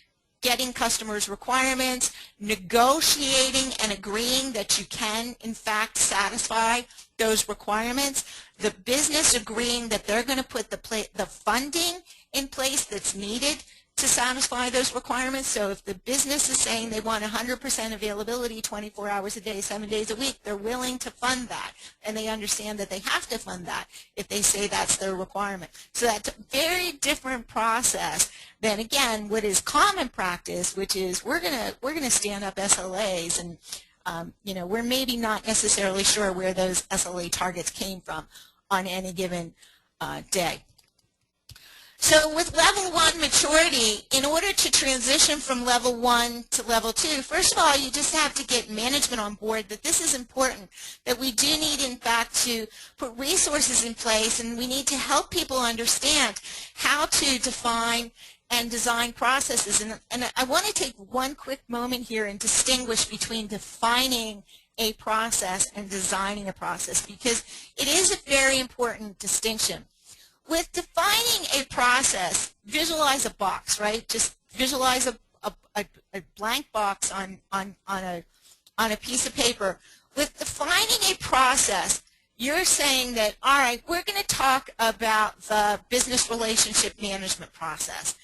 getting customers' requirements, negotiating and agreeing that you can, in fact, satisfy those requirements, the business agreeing that they're going to put the funding in place that's needed to satisfy those requirements. So if the business is saying they want 100% availability 24 hours a day, 7 days a week, they're willing to fund that, and they understand that they have to fund that if they say that's their requirement. So that's a very different process than, again, what is common practice, which is we're gonna stand up SLAs, and we're maybe not necessarily sure where those SLA targets came from on any given day. So with level 1 maturity, in order to transition from level 1 to level 2, first of all, you just have to get management on board that this is important, that we do need, in fact, to put resources in place, and we need to help people understand how to define and design processes. And I want to take one quick moment here and distinguish between defining a process and designing a process, because it is a very important distinction. With defining a process, visualize a box, right? Just visualize a blank box on a piece of paper. With defining a process, you're saying that, all right, we're going to talk about the business relationship management process.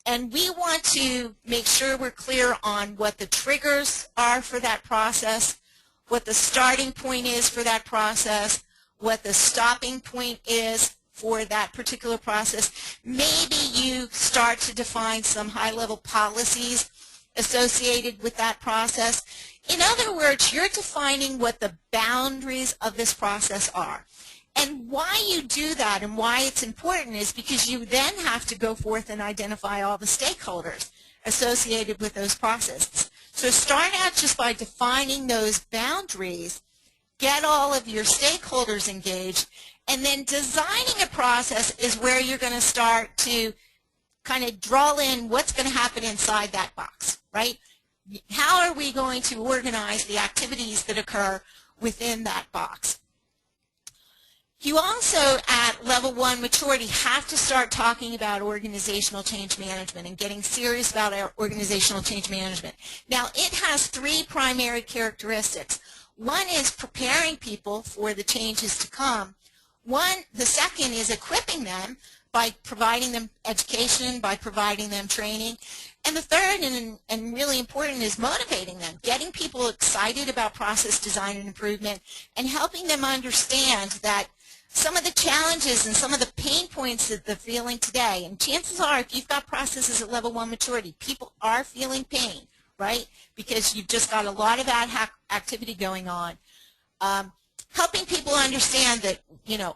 And we want to make sure we're clear on what the triggers are for that process, what the starting point is for that process, what the stopping point is for that particular process. Maybe you start to define some high-level policies associated with that process. In other words, you're defining what the boundaries of this process are. And why you do that and why it's important is because you then have to go forth and identify all the stakeholders associated with those processes. So start out just by defining those boundaries, get all of your stakeholders engaged, and then designing a process is where you're going to start to kind of draw in what's going to happen inside that box, right? How are we going to organize the activities that occur within that box? You also, at level 1 maturity, have to start talking about organizational change management and getting serious about our organizational change management. Now, it has 3 primary characteristics. One is preparing people for the changes to come. The second is equipping them by providing them education, by providing them training. And the third, and really important, is motivating them, getting people excited about process design and improvement, and helping them understand that some of the challenges and some of the pain points that they're feeling today, and chances are if you've got processes at level 1 maturity, people are feeling pain, right? Because you've just got a lot of ad hoc activity going on. Helping people understand that,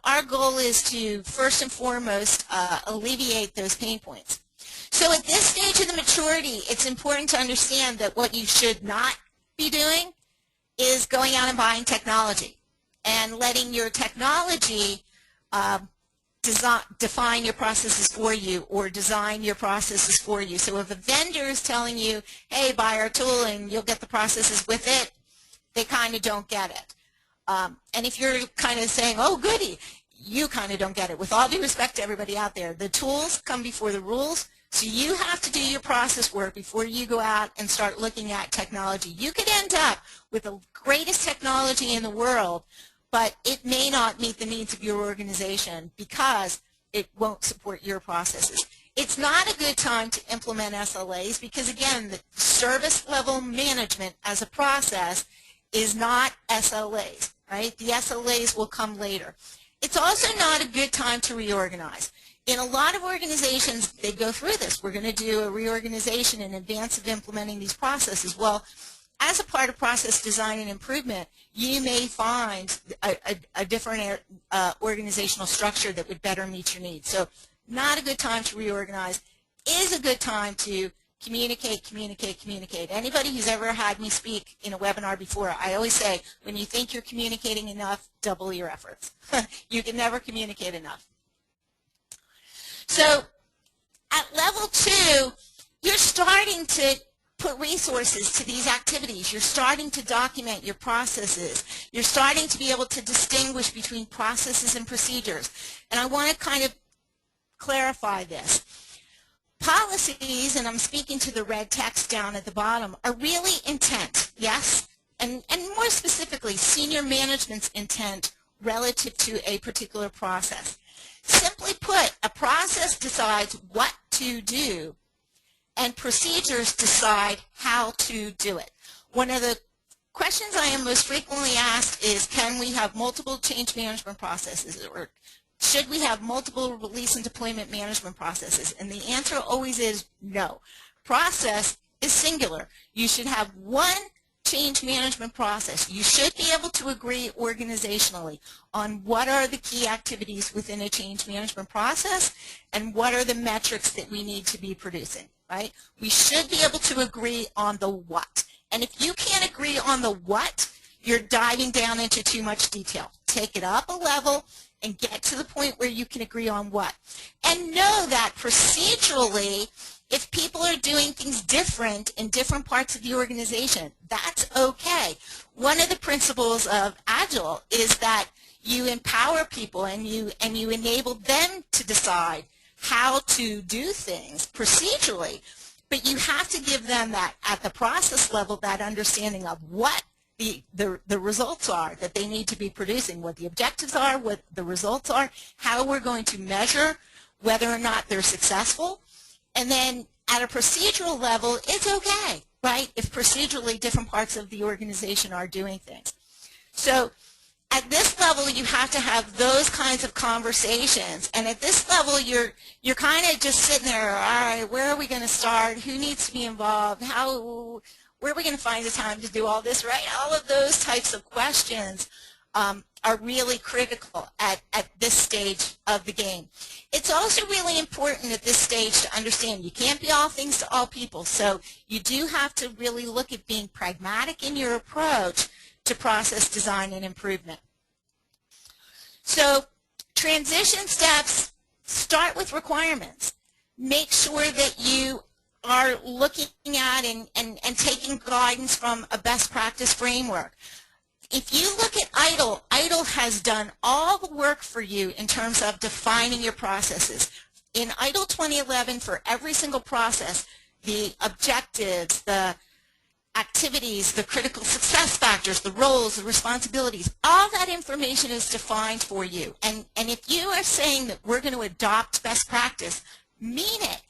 our goal is to, first and foremost, alleviate those pain points. So at this stage of the maturity, it's important to understand that what you should not be doing is going out and buying technology and letting your technology define your processes for you or design your processes for you. So if a vendor is telling you, hey, buy our tool and you'll get the processes with it, they kind of don't get it. And if you're kind of saying, oh, goody, you kind of don't get it. With all due respect to everybody out there, the tools come before the rules, so you have to do your process work before you go out and start looking at technology. You could end up with the greatest technology in the world, but it may not meet the needs of your organization because it won't support your processes. It's not a good time to implement SLAs because, again, the service level management as a process is not SLAs, right? The SLAs will come later. It's also not a good time to reorganize. In a lot of organizations, they go through this. We're going to do a reorganization in advance of implementing these processes. Well, as a part of process design and improvement, you may find a different organizational structure that would better meet your needs. So not a good time to reorganize. Is a good time to communicate, communicate, communicate. Anybody who's ever had me speak in a webinar before, I always say, when you think you're communicating enough, double your efforts. You can never communicate enough. So at level 2, you're starting to put resources to these activities. You're starting to document your processes. You're starting to be able to distinguish between processes and procedures. And I want to kind of clarify this. Policies, and I'm speaking to the red text down at the bottom, are really intent, yes? And more specifically, senior management's intent relative to a particular process. Simply put, a process decides what to do, and procedures decide how to do it. One of the questions I am most frequently asked is, can we have multiple change management processes, or should we have multiple release and deployment management processes? And the answer always is no. Process is singular. You should have one change management process. You should be able to agree organizationally on what are the key activities within a change management process and what are the metrics that we need to be producing, right? We should be able to agree on the what. And if you can't agree on the what, you're diving down into too much detail. Take it up a level and get to the point where you can agree on what. And know that procedurally, if people are doing things different in different parts of the organization, that's okay. One of the principles of Agile is that you empower people and you enable them to decide how to do things procedurally, but you have to give them that, at the process level, that understanding of what the results are that they need to be producing, what the objectives are, what the results are, how we're going to measure whether or not they're successful. And then at a procedural level, it's okay, right, if procedurally different parts of the organization are doing things. So at this level, you have to have those kinds of conversations. And at this level, you're kind of just sitting there, all right, where are we going to start? Who needs to be involved? Where are we going to find the time to do all this, right? All of those types of questions are really critical at this stage of the game. It's also really important at this stage to understand you can't be all things to all people. So you do have to really look at being pragmatic in your approach to process design and improvement. So transition steps start with requirements. Make sure that you are looking at and taking guidance from a best practice framework. If you look at ITIL, ITIL has done all the work for you in terms of defining your processes. In ITIL 2011, for every single process, the objectives, the activities, the critical success factors, the roles, the responsibilities, all that information is defined for you. And if you are saying that we're going to adopt best practice, mean it.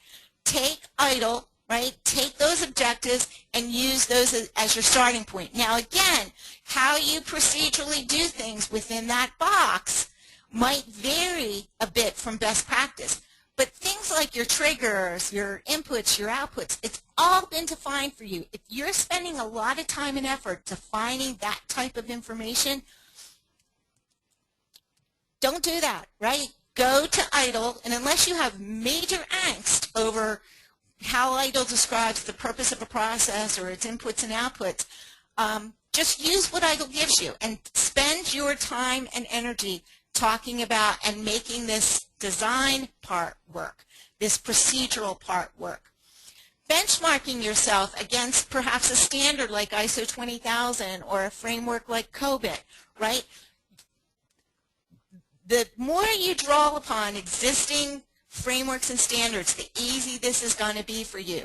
Take ITIL, right? Take those objectives and use those as your starting point. Now again, how you procedurally do things within that box might vary a bit from best practice. But things like your triggers, your inputs, your outputs, it's all been defined for you. If you're spending a lot of time and effort defining that type of information, don't do that, right? Go to ITIL, and unless you have major angst over how ITIL describes the purpose of a process or its inputs and outputs, just use what ITIL gives you and spend your time and energy talking about and making this design part work, this procedural part work. Benchmarking yourself against perhaps a standard like ISO 20000 or a framework like COBIT, right? The more you draw upon existing frameworks and standards, the easier this is going to be for you.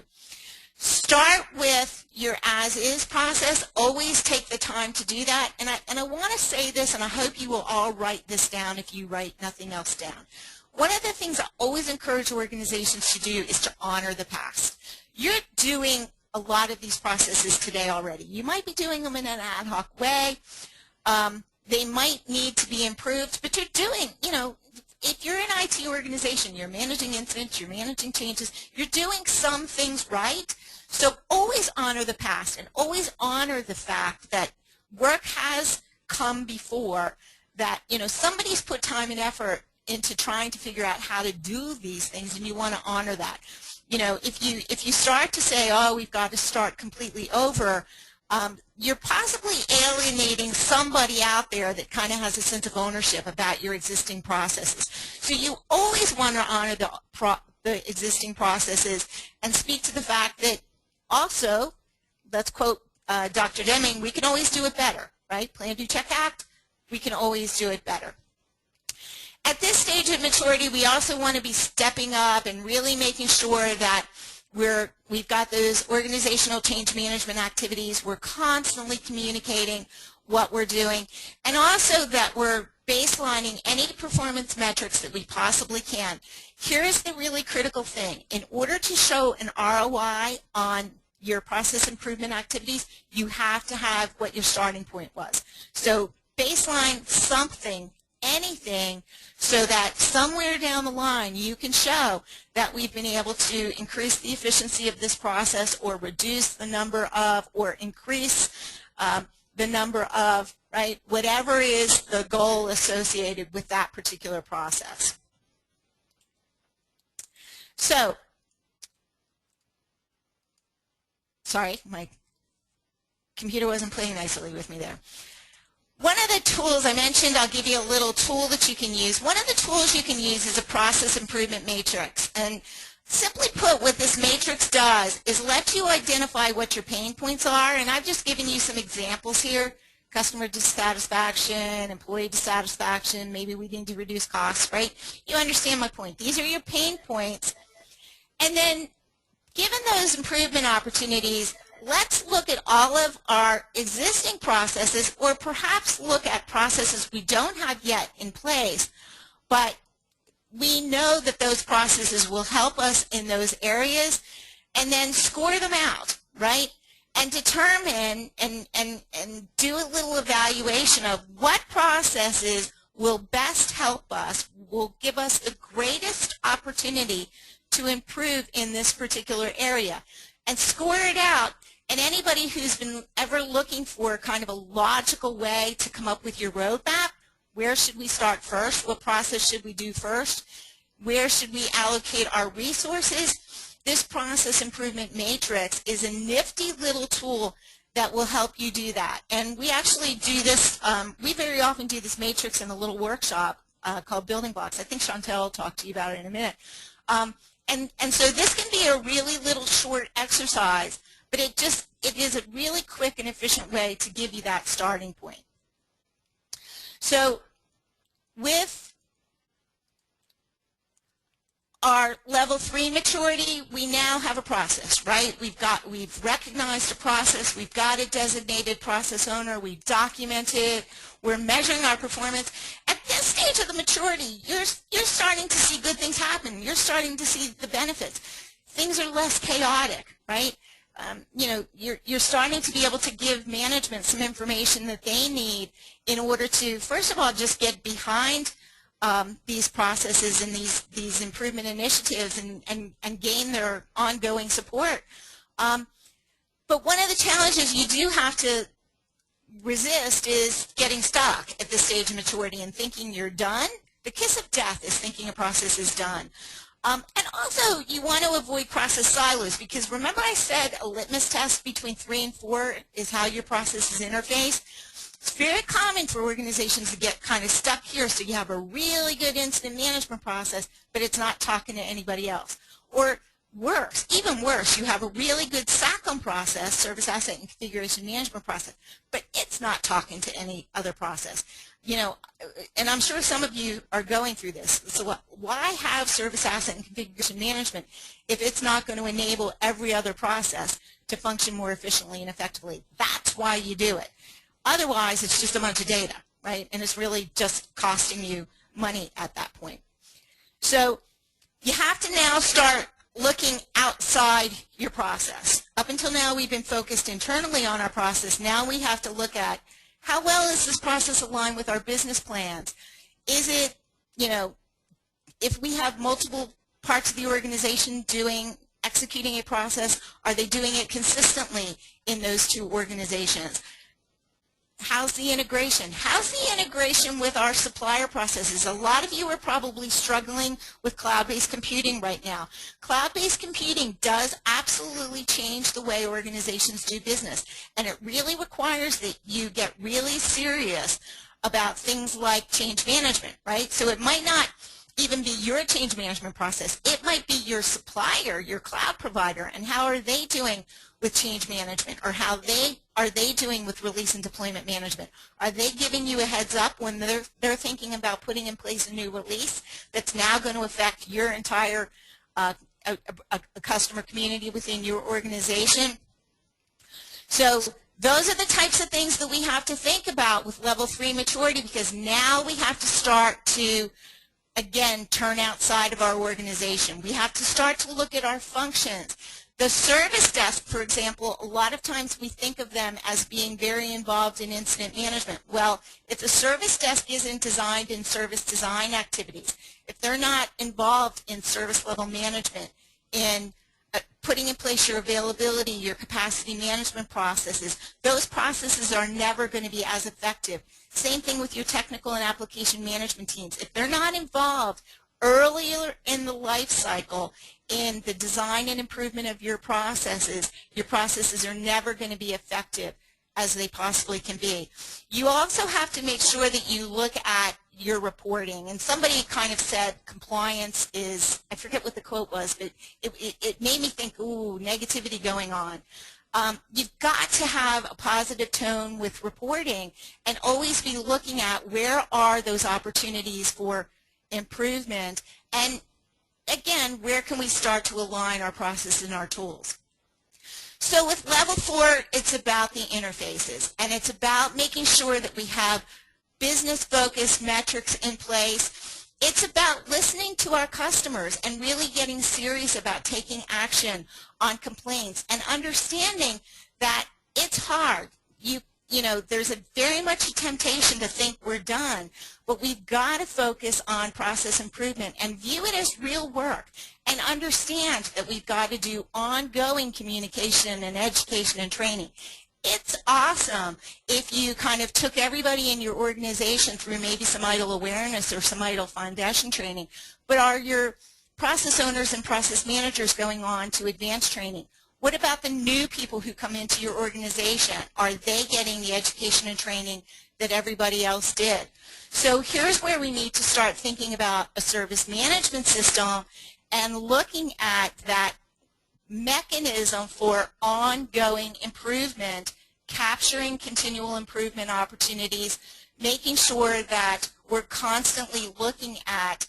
Start with your as-is process. Always take the time to do that. And I want to say this, and I hope you will all write this down if you write nothing else down. One of the things I always encourage organizations to do is to honor the past. You're doing a lot of these processes today already. You might be doing them in an ad hoc way. They might need to be improved, but you're doing, if you're an IT organization, you're managing incidents, you're managing changes, you're doing some things right. So always honor the past and always honor the fact that work has come before, that, somebody's put time and effort into trying to figure out how to do these things, and you want to honor that. You know, if you start to say, oh, we've got to start completely over, you're possibly alienating somebody out there that kind of has a sense of ownership about your existing processes. So you always want to honor the existing processes and speak to the fact that also, let's quote Dr. Deming, we can always do it better, right? Plan, do, check, act, we can always do it better. At this stage of maturity, we also want to be stepping up and really making sure that we've got those organizational change management activities. We're constantly communicating what we're doing, and also that we're baselining any performance metrics that we possibly can. Here is the really critical thing. In order to show an ROI on your process improvement activities, you have to have what your starting point was. So baseline something, anything, so that somewhere down the line you can show that we've been able to increase the efficiency of this process or reduce the number of or increase the number of, right, whatever is the goal associated with that particular process. So, sorry, my computer wasn't playing nicely with me there. One of the tools I mentioned, I'll give you a little tool that you can use. One of the tools you can use is a process improvement matrix. And simply put, what this matrix does is let you identify what your pain points are. And I've just given you some examples here. Customer dissatisfaction, employee dissatisfaction, maybe we need to reduce costs, right? You understand my point. These are your pain points. And then given those improvement opportunities, let's look at all of our existing processes, or perhaps look at processes we don't have yet in place, but we know that those processes will help us in those areas, and then score them out, right? And determine and do a little evaluation of what processes will best help us, will give us the greatest opportunity to improve in this particular area. And score it out. And anybody who's been ever looking for kind of a logical way to come up with your roadmap, where should we start first? What process should we do first? Where should we allocate our resources? This process improvement matrix is a nifty little tool that will help you do that. And we actually do this, we very often do this matrix in a little workshop called Building Blocks. I think Chantel will talk to you about it in a minute. And so this can be a really little short exercise, but it is a really quick and efficient way to give you that starting point. So with our level 3 maturity, we now have a process, right? We've recognized a process, we've got a designated process owner, we've documented, we're measuring our performance. At this stage of the maturity, you're starting to see good things happen. You're starting to see the benefits. Things are less chaotic, right? You know, you're starting to be able to give management some information that they need in order to, first of all, just get behind these processes and these improvement initiatives and gain their ongoing support. But one of the challenges you do have to resist is getting stuck at this stage of maturity and thinking you're done. The kiss of death is thinking a process is done. And also, you want to avoid process silos, because remember I said a litmus test between 3 and 4 is how your processes interface. It's very common for organizations to get kind of stuck here, so you have a really good incident management process, but it's not talking to anybody else. Or worse, even worse, you have a really good SACM process, Service Asset and Configuration Management process, but it's not talking to any other process. You know, and I'm sure some of you are going through this. So why have Service Asset and Configuration Management if it's not going to enable every other process to function more efficiently and effectively? That's why you do it. Otherwise, it's just a bunch of data, right? And it's really just costing you money at that point. So you have to now start looking outside your process. Up until now, we've been focused internally on our process. Now we have to look at how well is this process aligned with our business plans? Is it, you know, if we have multiple parts of the organization executing a process, are they doing it consistently in those two organizations? how's the integration? How's the integration with our supplier processes? A lot of you are probably struggling with cloud-based computing right now. Cloud-based computing does absolutely change the way organizations do business, and it really requires that you get really serious about things like change management, right? So it might not even be your change management process. It might be your supplier, your cloud provider, and how are they doing with change management, or how are they doing with release and deployment management? Are they giving you a heads up when they're thinking about putting in place a new release that's now going to affect your entire a customer community within your organization? So those are the types of things that we have to think about with level 3 maturity, because now we have to start to, again, turn outside of our organization. We have to start to look at our functions. The service desk, for example, a lot of times we think of them as being very involved in incident management. Well, if the service desk isn't designed in service design activities, if they're not involved in service level management, in putting in place your availability, your capacity management processes, those processes are never going to be as effective. Same thing with your technical and application management teams. If they're not involved earlier in the life cycle in the design and improvement of your processes are never going to be effective as they possibly can be. You also have to make sure that you look at your reporting. And somebody kind of said compliance is, I forget what the quote was, but it made me think, ooh, negativity going on. You've got to have a positive tone with reporting and always be looking at where are those opportunities for improvement, and again, where can we start to align our process and our tools. So with level 4, it's about the interfaces, and it's about making sure that we have business-focused metrics in place. It's about listening to our customers and really getting serious about taking action on complaints and understanding that it's hard. You know, there's very much a temptation to think we're done, but we've got to focus on process improvement and view it as real work and understand that we've got to do ongoing communication and education and training. It's awesome if you kind of took everybody in your organization through maybe some ITIL awareness or some ITIL foundation training, but are your process owners and process managers going on to advanced training? What about the new people who come into your organization? Are they getting the education and training that everybody else did? So here's where we need to start thinking about a service management system and looking at that mechanism for ongoing improvement, capturing continual improvement opportunities, making sure that we're constantly looking at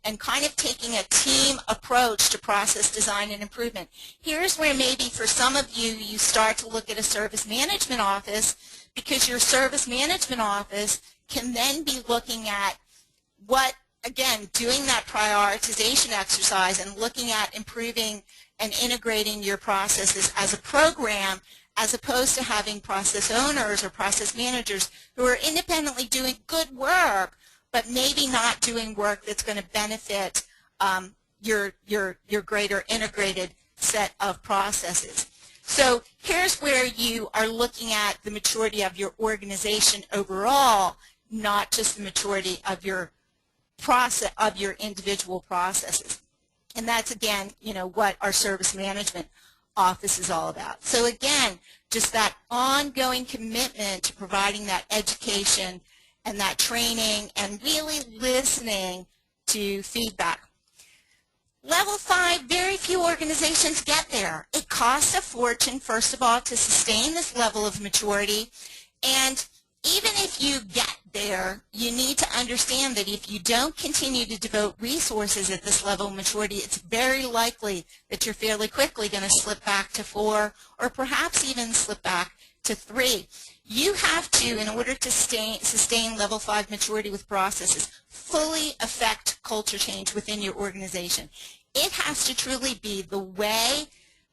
and kind of taking a team approach to process design and improvement. Here's where maybe for some of you, you start to look at a service management office, because your service management office can then be looking at what, again, doing that prioritization exercise and looking at improving and integrating your processes as a program, as opposed to having process owners or process managers who are independently doing good work, but maybe not doing work that's going to benefit your greater integrated set of processes. So here's where you are looking at the maturity of your organization overall, not just the maturity of your process, of your individual processes. And that's, again, you know, what our service management office is all about. So again, just that ongoing commitment to providing that education and that training and really listening to feedback. Level 5, very few organizations get there. It costs a fortune, first of all, to sustain this level of maturity. And even if you get there, you need to understand that if you don't continue to devote resources at this level of maturity, it's very likely that you're fairly quickly going to slip back to 4 or perhaps even slip back to 3. You have to, in order to sustain level 5 maturity with processes, fully affect culture change within your organization. It has to truly be the way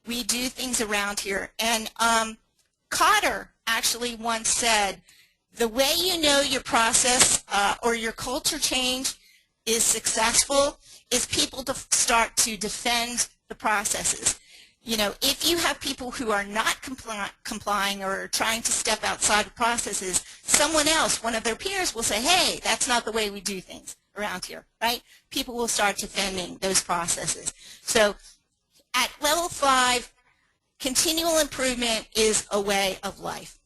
we do things around here. And Cotter actually once said, the way you know your process or your culture change is successful is people to start to defend the processes. You know, if you have people who are not complying or trying to step outside of processes, someone else, one of their peers, will say, hey, that's not the way we do things around here, right? People will start defending those processes. So at level 5, continual improvement is a way of life.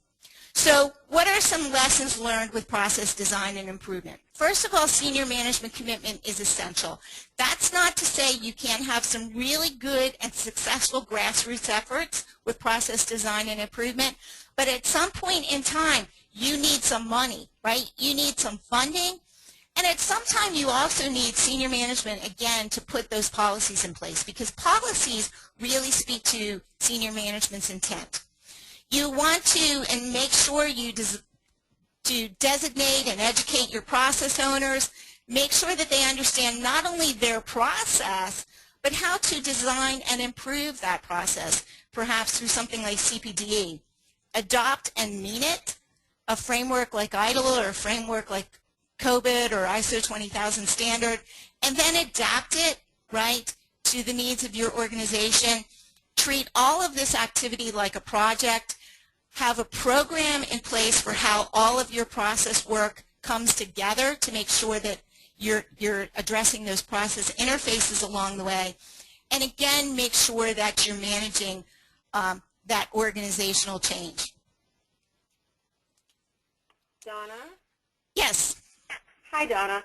So what are some lessons learned with process design and improvement? First of all, senior management commitment is essential. That's not to say you can't have some really good and successful grassroots efforts with process design and improvement, but at some point in time, you need some money, right? You need some funding, and at some time you also need senior management, again, to put those policies in place, because policies really speak to senior management's intent. You want to and make sure you designate and educate your process owners. Make sure that they understand not only their process, but how to design and improve that process, perhaps through something like CPDE. Adopt and mean it, a framework like ITIL or a framework like COVID or ISO 20000 standard, and then adapt it, right, to the needs of your organization. Treat all of this activity like a project. Have a program in place for how all of your process work comes together to make sure that you're addressing those process interfaces along the way. And again, make sure that you're managing that organizational change. Donna? Yes. Hi, Donna.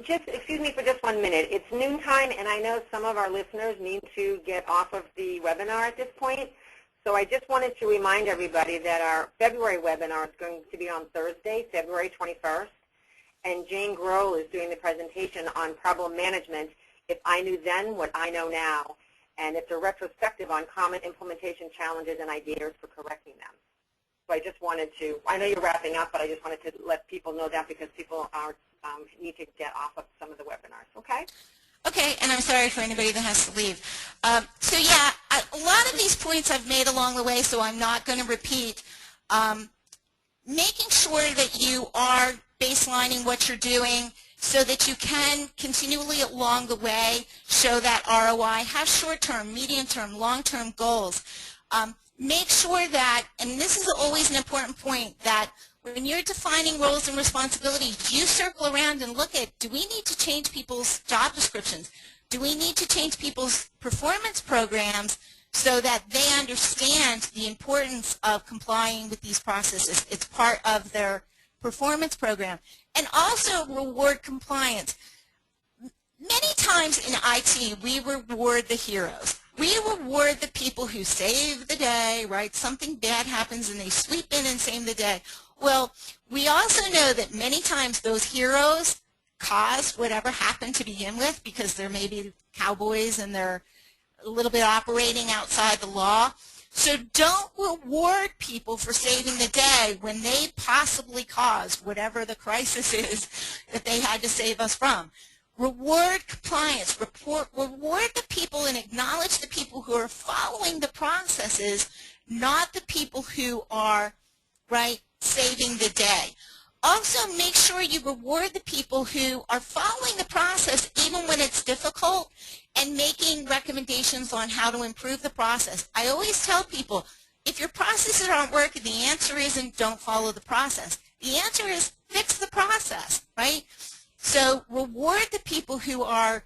Just excuse me for just 1 minute. It's noontime, and I know some of our listeners need to get off of the webinar at this point. So I just wanted to remind everybody that our February webinar is going to be on Thursday, February 21st, and Jane Grohl is doing the presentation on problem management, If I Knew Then What I Know Now, and it's a retrospective on common implementation challenges and ideas for correcting them. So I just wanted to, I know you're wrapping up, but I just wanted to let people know that because people are need to get off of some of the webinars, okay? Okay, and I'm sorry for anybody that has to leave. So yeah, a lot of these points I've made along the way, so I'm not going to repeat. Making sure that you are baselining what you're doing so that you can continually along the way show that ROI, have short-term, medium-term, long-term goals. Make sure that, and this is always an important point, that when you're defining roles and responsibilities, you circle around and look at, do we need to change people's job descriptions? Do we need to change people's performance programs so that they understand the importance of complying with these processes? It's part of their performance program. And also reward compliance. Many times in IT, we reward the heroes. We reward the people who save the day, right? Something bad happens and they sweep in and save the day. Well, we also know that many times those heroes caused whatever happened to begin with because they're maybe cowboys and they're a little bit operating outside the law. So don't reward people for saving the day when they possibly caused whatever the crisis is that they had to save us from. Reward compliance, reward the people and acknowledge the people who are following the processes, not the people who are, right, saving the day. Also, make sure you reward the people who are following the process even when it's difficult and making recommendations on how to improve the process. I always tell people, if your processes aren't working, the answer isn't don't follow the process. The answer is fix the process, right? So reward the people who are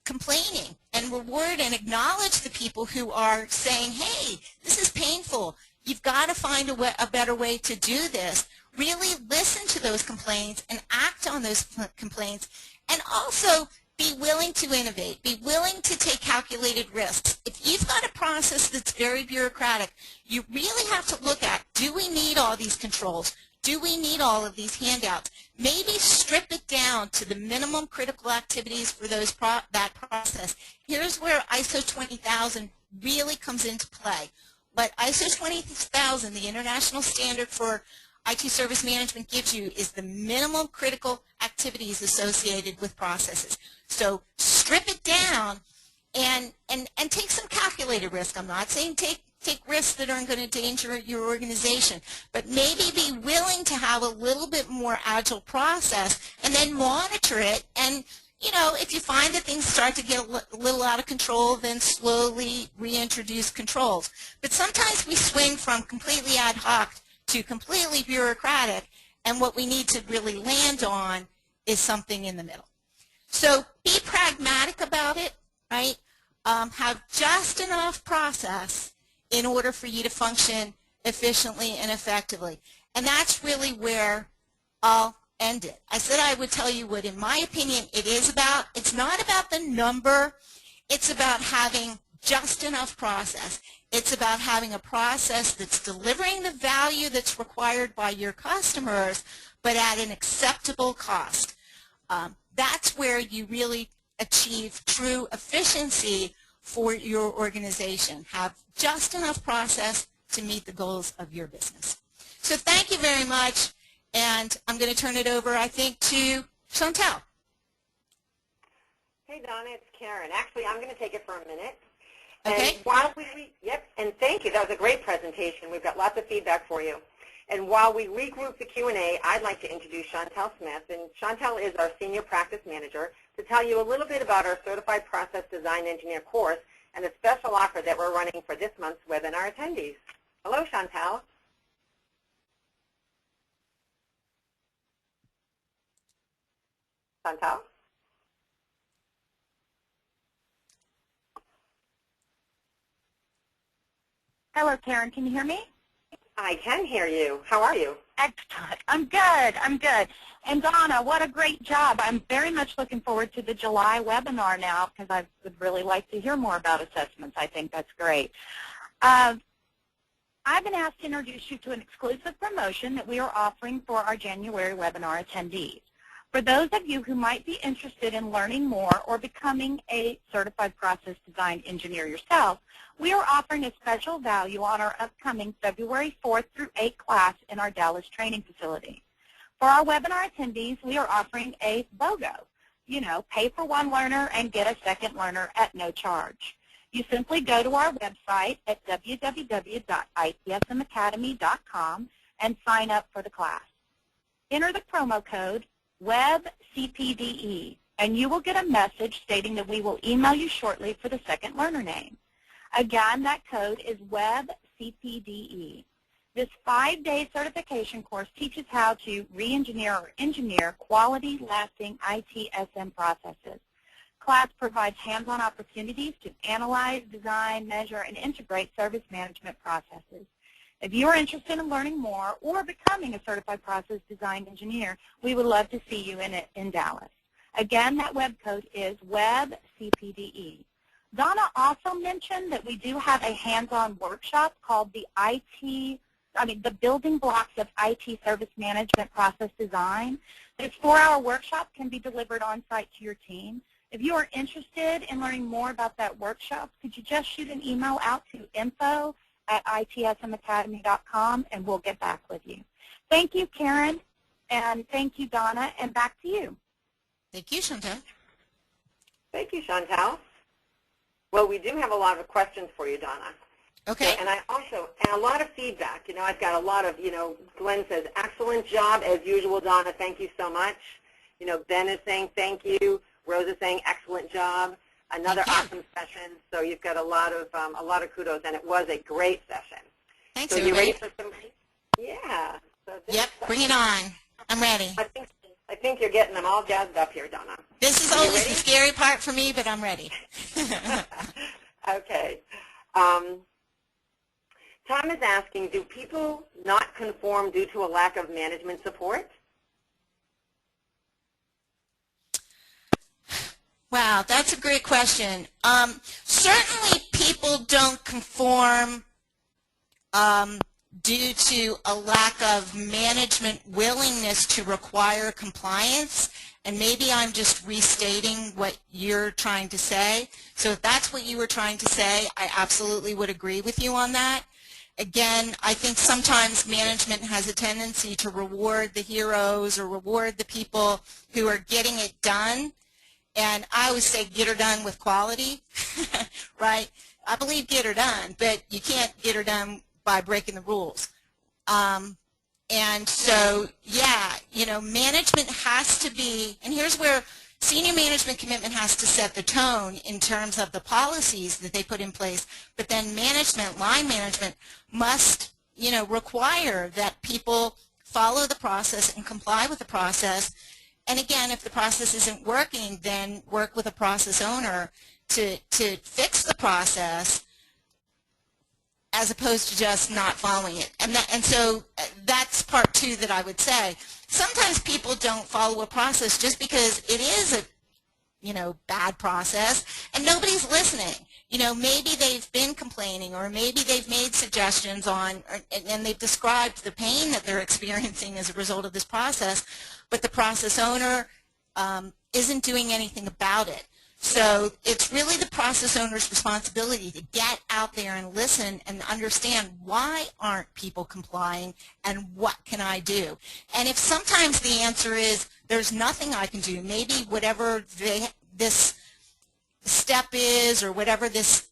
complaining and reward and acknowledge the people who are saying, hey, this is painful. You've got to find a better way to do this. Really listen to those complaints and act on those complaints, and also be willing to innovate. Be willing to take calculated risks. If you've got a process that's very bureaucratic, you really have to look at, do we need all these controls? Do we need all of these handouts? Maybe strip it down to the minimum critical activities for that process. Here's where ISO 20000 really comes into play. What ISO 20000, the international standard for IT service management, gives you is the minimum critical activities associated with processes. So strip it down and take some calculated risk. I'm not saying take risks that aren't going to endanger your organization, but maybe be willing to have a little bit more agile process and then monitor it. And, you know, if you find that things start to get a little out of control, then slowly reintroduce controls. But sometimes we swing from completely ad hoc to completely bureaucratic, and what we need to really land on is something in the middle. So be pragmatic about it, right? Have just enough process in order for you to function efficiently and effectively. And that's really where I'll end it. I said I would tell you what, in my opinion, it is about. It's not about the number. It's about having just enough process. It's about having a process that's delivering the value that's required by your customers, but at an acceptable cost. That's where you really achieve true efficiency for your organization. Have just enough process to meet the goals of your business. So thank you very much, and I'm going to turn it over, I think, to Chantel. Hey, Donna, it's Karen. Actually, I'm going to take it for a minute. Okay. And while and thank you. That was a great presentation. We've got lots of feedback for you. And while we regroup the Q&A, I'd like to introduce Chantel Smith. And Chantel is our Senior Practice Manager to tell you a little bit about our Certified Process Design Engineer course and a special offer that we're running for this month's webinar attendees. Hello, Chantel. Chantel? Hello, Karen. Can you hear me? I can hear you. How are you? Excellent. I'm good. I'm good. And Donna, what a great job. I'm very much looking forward to the July webinar now because I would really like to hear more about assessments. I think that's great. I've been asked to introduce you to an exclusive promotion that we are offering for our January webinar attendees. For those of you who might be interested in learning more or becoming a certified process design engineer yourself, we are offering a special value on our upcoming February 4th through 8th class in our Dallas training facility. For our webinar attendees, we are offering a BOGO. You know, pay for one learner and get a second learner at no charge. You simply go to our website at www.itsmacademy.com and sign up for the class. Enter the promo code WebCPDE, and you will get a message stating that we will email you shortly for the second learner name. Again, that code is WebCPDE. This 5-day certification course teaches how to re-engineer or engineer quality-lasting ITSM processes. Class provides hands-on opportunities to analyze, design, measure, and integrate service management processes. If you are interested in learning more or becoming a certified process design engineer, we would love to see you in Dallas. Again, that web code is WebCPDE. Donna also mentioned that we do have a hands-on workshop called the Building Blocks of IT Service Management Process Design. This 4-hour workshop can be delivered on-site to your team. If you are interested in learning more about that workshop, could you just shoot an email out to info@itsmacademy.com and we'll get back with you. Thank you, Karen, and thank you, Donna, and back to you. Thank you, Chantel. Thank you, Chantel. Well, we do have a lot of questions for you, Donna. Okay. And a lot of feedback. You know, I've got a lot of, Glenn says, excellent job as usual, Donna. Thank you so much. You know, Ben is saying thank you. Rose is saying excellent job. Another awesome session. So you've got a lot of kudos, and it was a great session. Thanks, so everybody. you ready for some? Yeah. So Yep, bring it on. I'm ready. I think you're getting them all jazzed up here, Donna. This is always the scary part for me, but I'm ready. Okay. Tom is asking, do people not conform due to a lack of management support? Wow, that's a great question. Certainly people don't conform due to a lack of management willingness to require compliance, and maybe I'm just restating what you're trying to say. So if that's what you were trying to say, I absolutely would agree with you on that. Again, I think sometimes management has a tendency to reward the heroes or reward the people who are getting it done. And I always say get her done with quality, right? I believe get her done, but you can't get her done by breaking the rules. And so, yeah, management has to be, and here's where senior management commitment has to set the tone in terms of the policies that they put in place, but then management, line management, must require that people follow the process and comply with the process. And again, if the process isn't working, then work with a process owner to fix the process, as opposed to just not following it. And so that's part two that I would say. Sometimes people don't follow a process just because it is a bad process and nobody's listening. Maybe they've been complaining, or maybe they've made suggestions and they've described the pain that they're experiencing as a result of this process, but the process owner isn't doing anything about it. So it's really the process owner's responsibility to get out there and listen and understand, why aren't people complying and what can I do? And if sometimes the answer is there's nothing I can do, maybe whatever this step is, or whatever this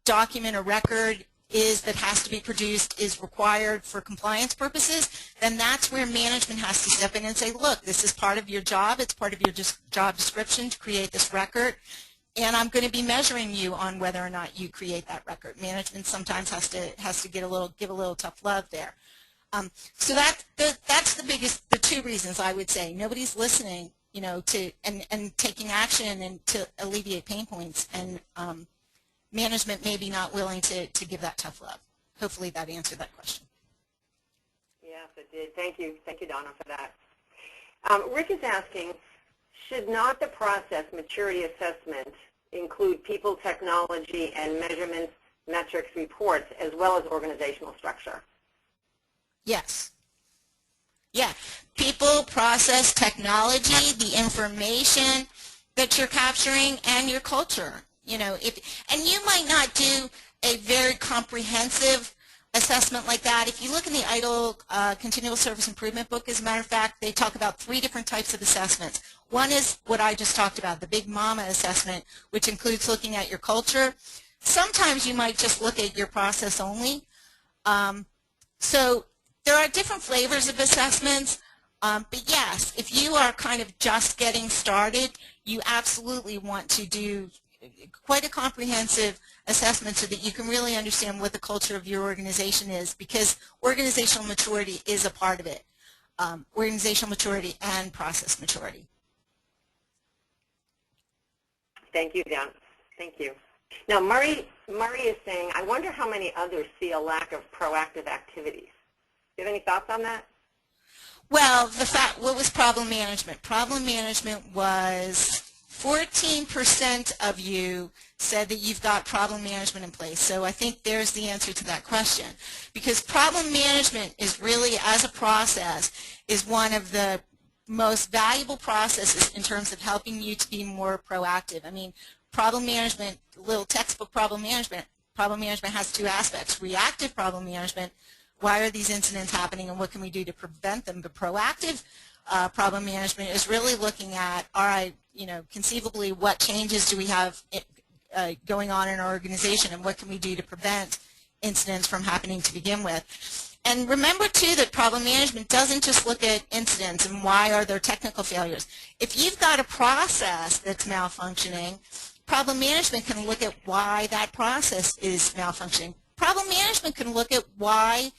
document or record is that has to be produced is required for compliance purposes, then that's where management has to step in and say, look, this is part of your job, it's part of your job description to create this record, and I'm going to be measuring you on whether or not you create that record. Management sometimes has to give a little tough love there. So that's the two reasons I would say. Nobody's listening, and taking action and to alleviate pain points, and management may be not willing to give that tough love. Hopefully that answered that question. Yes, it did. Thank you, Donna, for that. Rick is asking, should not the process maturity assessment include people, technology, and measurements, metrics, reports, as well as organizational structure? Yes. Yeah. People, process, technology, the information that you're capturing, and your culture. And you might not do a very comprehensive assessment like that. If you look in the ITIL Continual Service Improvement book, as a matter of fact, they talk about 3 different types of assessments. One is what I just talked about, the Big Mama assessment, which includes looking at your culture. Sometimes you might just look at your process only. So there are different flavors of assessments. But yes, if you are kind of just getting started, you absolutely want to do quite a comprehensive assessment so that you can really understand what the culture of your organization is, because organizational maturity is a part of it. Organizational maturity and process maturity. Thank you, Donna. Thank you. Now, Murray is saying, I wonder how many others see a lack of proactive activities. Do you have any thoughts on that? Well, what was problem management? Problem management was 14% of you said that you've got problem management in place. So I think there's the answer to that question. Because problem management is really, as a process, is one of the most valuable processes in terms of helping you to be more proactive. I mean, problem management, little textbook problem management has 2 aspects. Reactive problem management, why are these incidents happening and what can we do to prevent them? But proactive problem management is really looking at, all right, conceivably, what changes do we have going on in our organization, and what can we do to prevent incidents from happening to begin with? And remember, too, that problem management doesn't just look at incidents and why are there technical failures. If you've got a process that's malfunctioning, problem management can look at why that process is malfunctioning. Problem management can look at why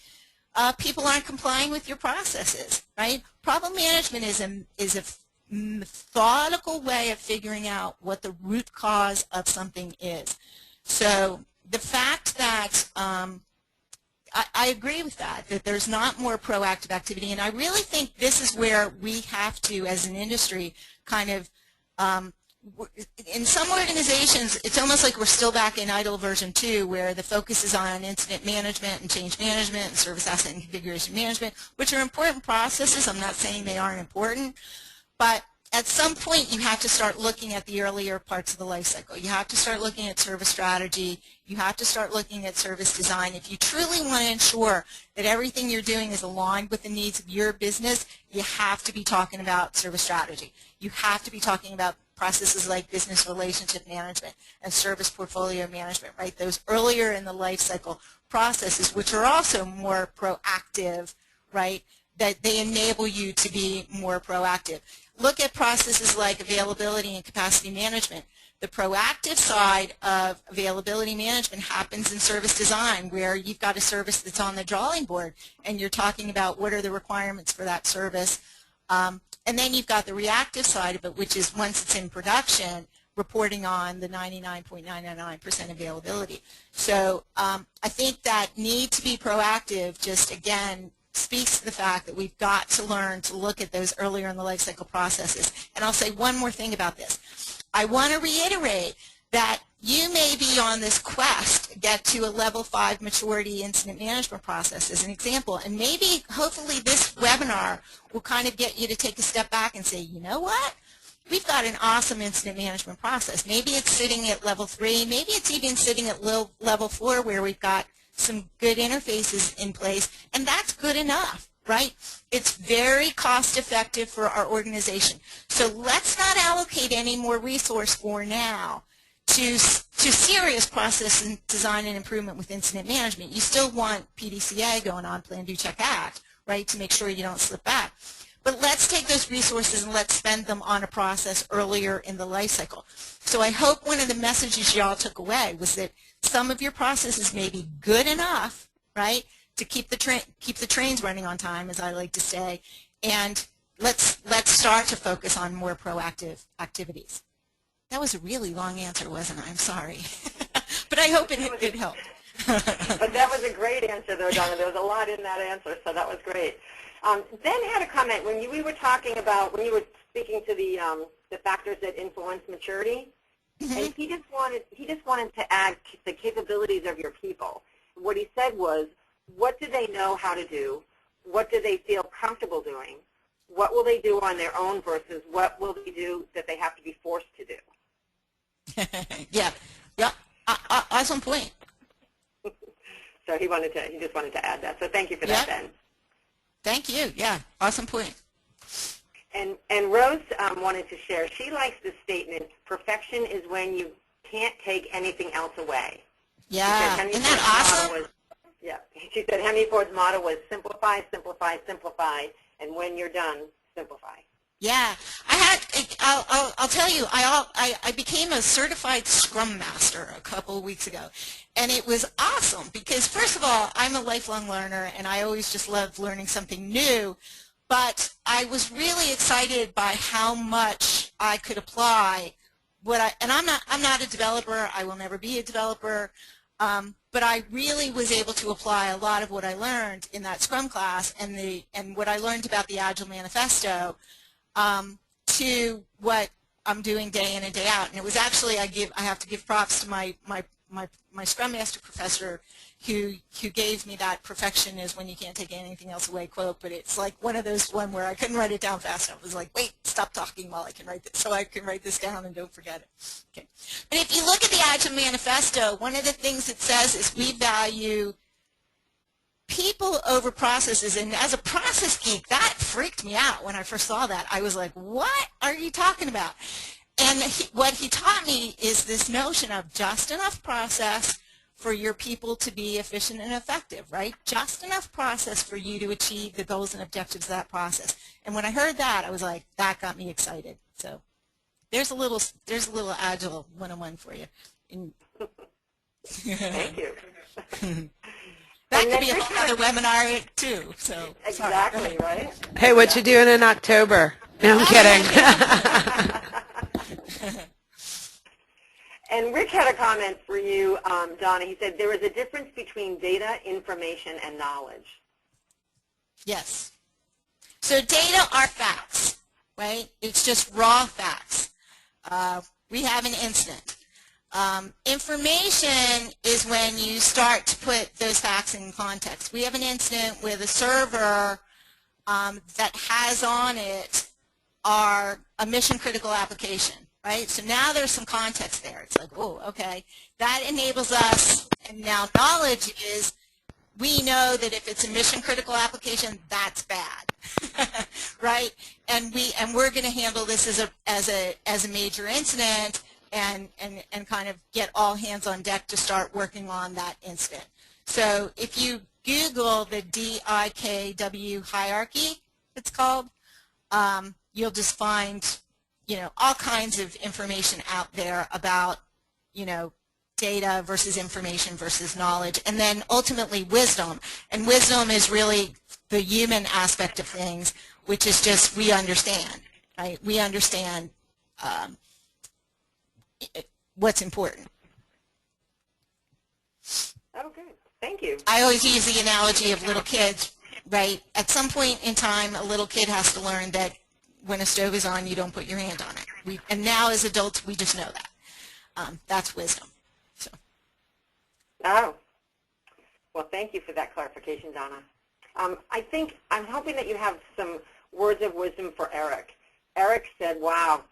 people aren't complying with your processes, right? Problem management is a methodical way of figuring out what the root cause of something is. So the fact that I agree with that there's not more proactive activity, and I really think this is where we have to, as an industry, kind of, in some organizations, it's almost like we're still back in ITIL version 2, where the focus is on incident management and change management and service asset and configuration management, which are important processes. I'm not saying they aren't important, but at some point, you have to start looking at the earlier parts of the life cycle. You have to start looking at service strategy. You have to start looking at service design. If you truly want to ensure that everything you're doing is aligned with the needs of your business, you have to be talking about service strategy. You have to be talking about processes like business relationship management and service portfolio management, right? Those earlier in the life cycle processes, which are also more proactive, right? That they enable you to be more proactive. Look at processes like availability and capacity management. The proactive side of availability management happens in service design, where you've got a service that's on the drawing board and you're talking about what are the requirements for that service. And then you've got the reactive side of it, which is once it's in production, reporting on the 99.999% availability. So I think that need to be proactive just, again, speaks to the fact that we've got to learn to look at those earlier in the life cycle processes. And I'll say one more thing about this. I want to reiterate that you may be on this quest to get to a level 5 maturity incident management process as an example, and maybe hopefully this webinar will kind of get you to take a step back and say, you know what? We've got an awesome incident management process. Maybe it's sitting at level 3, maybe it's even sitting at level 4 where we've got some good interfaces in place, and that's good enough, right? It's very cost effective for our organization. So let's not allocate any more resource for now to serious process and design and improvement with incident management. You still want PDCA going on, Plan, Do, Check, Act, right, to make sure you don't slip back. But let's take those resources and let's spend them on a process earlier in the life cycle. So I hope one of the messages y'all took away was that some of your processes may be good enough, right, to keep the trains running on time, as I like to say, and let's start to focus on more proactive activities. That was a really long answer, wasn't it? I'm sorry. But I hope it helped. But that was a great answer, though, Donna. There was a lot in that answer, so that was great. Ben had a comment when we were talking about, when you were speaking to the factors that influence maturity, and he just wanted to add the capabilities of your people. What he said was, what do they know how to do? What do they feel comfortable doing? What will they do on their own versus what will they do that they have to be forced to do? Yeah, awesome point. So he just wanted to add that. So thank you for that, Ben. Thank you. Yeah, awesome point. And Rose wanted to share. She likes the statement: "Perfection is when you can't take anything else away." Yeah, isn't that awesome? She said Henry Ford's motto was simplify, simplify, simplify, and when you're done, simplify. Yeah, I'll tell you, I became a certified Scrum Master a couple of weeks ago, and it was awesome because, first of all, I'm a lifelong learner, and I always just love learning something new, but I was really excited by how much I could apply and I'm not a developer, I will never be a developer, but I really was able to apply a lot of what I learned in that Scrum class and what I learned about the Agile Manifesto to what I'm doing day in and day out. And it was actually, I have to give props to my Scrum Master professor who gave me that "perfection is when you can't take anything else away" quote, but it's like one of those where I couldn't write it down fast enough. I was like, wait, stop talking while I can write this, so I can write this down and don't forget it. Okay. But if you look at the Agile Manifesto, one of the things it says is we value people over processes, and as a process geek, that freaked me out when I first saw that. I was like, what are you talking about? And what he taught me is this notion of just enough process for your people to be efficient and effective, right? Just enough process for you to achieve the goals and objectives of that process. And when I heard that, I was like, that got me excited. So there's a little Agile 101 for you. Thank you. That could be a whole other webinar too. So exactly, right? Hey, what you doing in October? No, I'm kidding. And Rick had a comment for you, Donna. He said there is a difference between data, information, and knowledge. Yes. So data are facts, right? It's just raw facts. We have an incident. Information is when you start to put those facts in context. We have an incident with a server that has on it a mission-critical application, right? So now there's some context there. It's like, oh, okay. That enables us, and now knowledge is we know that if it's a mission-critical application, that's bad, right? And we're going to handle this as a major incident and kind of get all hands on deck to start working on that incident. So if you Google the DIKW hierarchy, it's called, you'll just find, all kinds of information out there about, data versus information versus knowledge, and then ultimately wisdom. And wisdom is really the human aspect of things, which is just we understand, right? We understand what's important. Okay, thank you. I always use the analogy of little kids, right? At some point in time, a little kid has to learn that when a stove is on, you don't put your hand on it. And now as adults, we just know that. That's wisdom. So. Oh, well, thank you for that clarification, Donna. I'm hoping that you have some words of wisdom for Eric. Eric said, wow,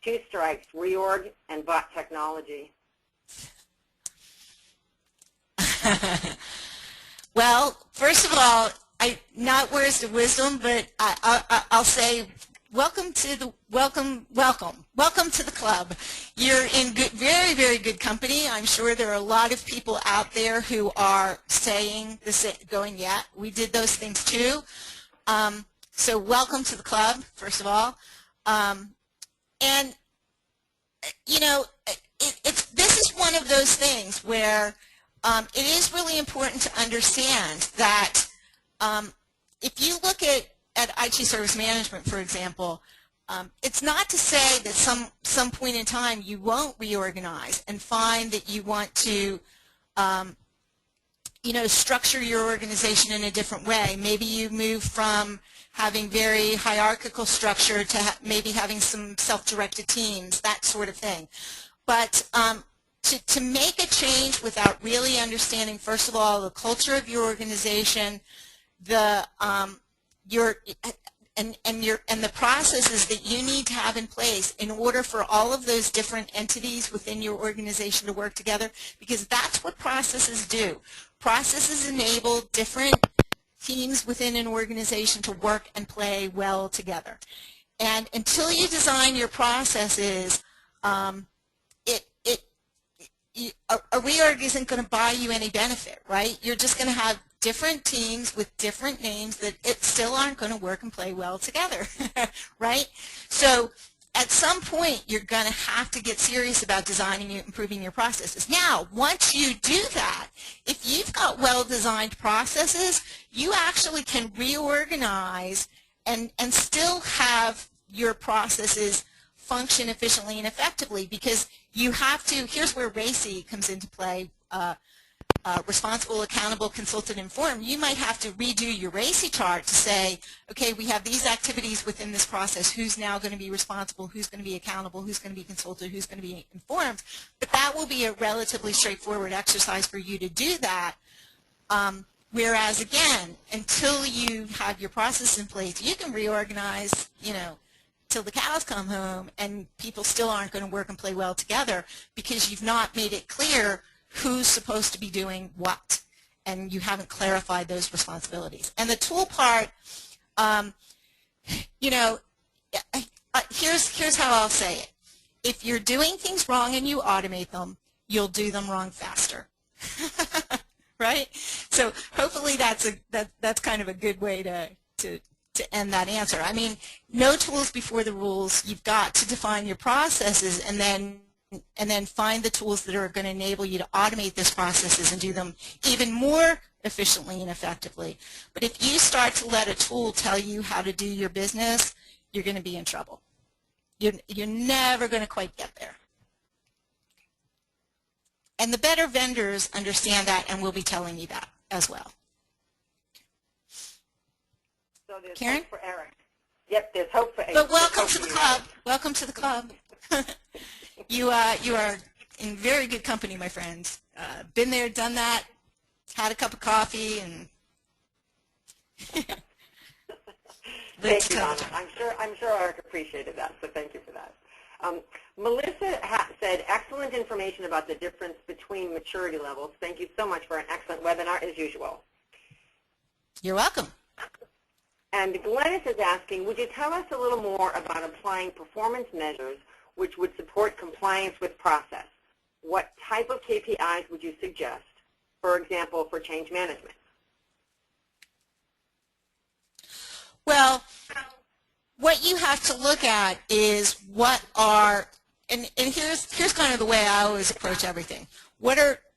2 strikes, reorg and bot technology. Well, first of all, not words of wisdom, but I'll say welcome to the welcome to the club. You're in good, very, very good company. I'm sure there are a lot of people out there who are saying this, going, yeah, we did those things too. So welcome to the club, first of all. And this is one of those things where it is really important to understand that if you look at IT service management, for example, it's not to say that some point in time you won't reorganize and find that you want to structure your organization in a different way. Maybe you move from having very hierarchical structure to maybe having some self-directed teams, that sort of thing. But to make a change without really understanding, first of all, the culture of your organization, the and the processes that you need to have in place in order for all of those different entities within your organization to work together, because that's what processes do. Processes enable different teams within an organization to work and play well together. And until you design your processes, a reorg isn't going to buy you any benefit, right? You're just going to have different teams with different names that still aren't going to work and play well together, right? So at some point, you're going to have to get serious about designing and improving your processes. Now, once you do that, if you've got well-designed processes, you actually can reorganize and still have your processes function efficiently and effectively, because you have to, here's where RACI comes into play, responsible, accountable, consulted, informed. You might have to redo your RACI chart to say, okay, we have these activities within this process. Who's now going to be responsible? Who's going to be accountable? Who's going to be consulted? Who's going to be informed? But that will be a relatively straightforward exercise for you to do that. Whereas, again, until you have your process in place, you can reorganize, till the cows come home, and people still aren't going to work and play well together because you've not made it clear who's supposed to be doing what, and you haven't clarified those responsibilities. And the tool part, here's how I'll say it. If you're doing things wrong and you automate them, you'll do them wrong faster. Right? So hopefully that's kind of a good way to end that answer. I mean, no tools before the rules. You've got to define your processes and then find the tools that are going to enable you to automate those processes and do them even more efficiently and effectively. But if you start to let a tool tell you how to do your business, you're going to be in trouble. You're never going to quite get there. And the better vendors understand that and will be telling you that as well. So there's Karen? hope for Eric. Yep, there's hope for Eric. But welcome to the club. Welcome to the club. You are in very good company, my friends. Been there, done that, had a cup of coffee, and Thank you, Donna. I'm sure Eric appreciated that, so thank you for that. Melissa said, excellent information about the difference between maturity levels. Thank you so much for an excellent webinar, as usual. You're welcome. And Glennis is asking, would you tell us a little more about applying performance measures which would support compliance with process? What type of KPIs would you suggest, for example, for change management? Well, what you have to look at is what are, and here's kind of the way I always approach everything.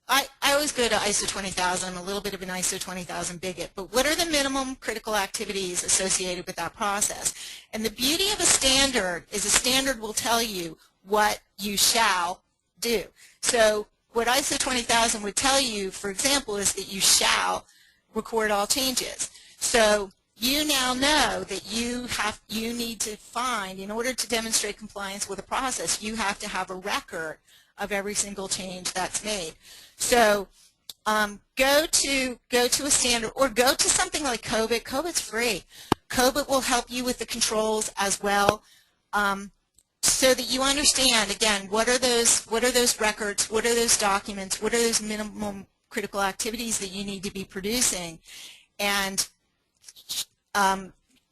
I always go to ISO 20000. I'm a little bit of an ISO 20000 bigot, but what are the minimum critical activities associated with that process? And the beauty of a standard is a standard will tell you what you shall do. So what ISO 20000 would tell you, for example, is that you shall record all changes. So you now know that you need to find, in order to demonstrate compliance with a process, you have to have a record of every single change that's made. So go to a standard, or go to something like COBIT. COBIT's free. COBIT will help you with the controls as well, so that you understand, again, what are those records, what are those documents, what are those minimum critical activities that you need to be producing. And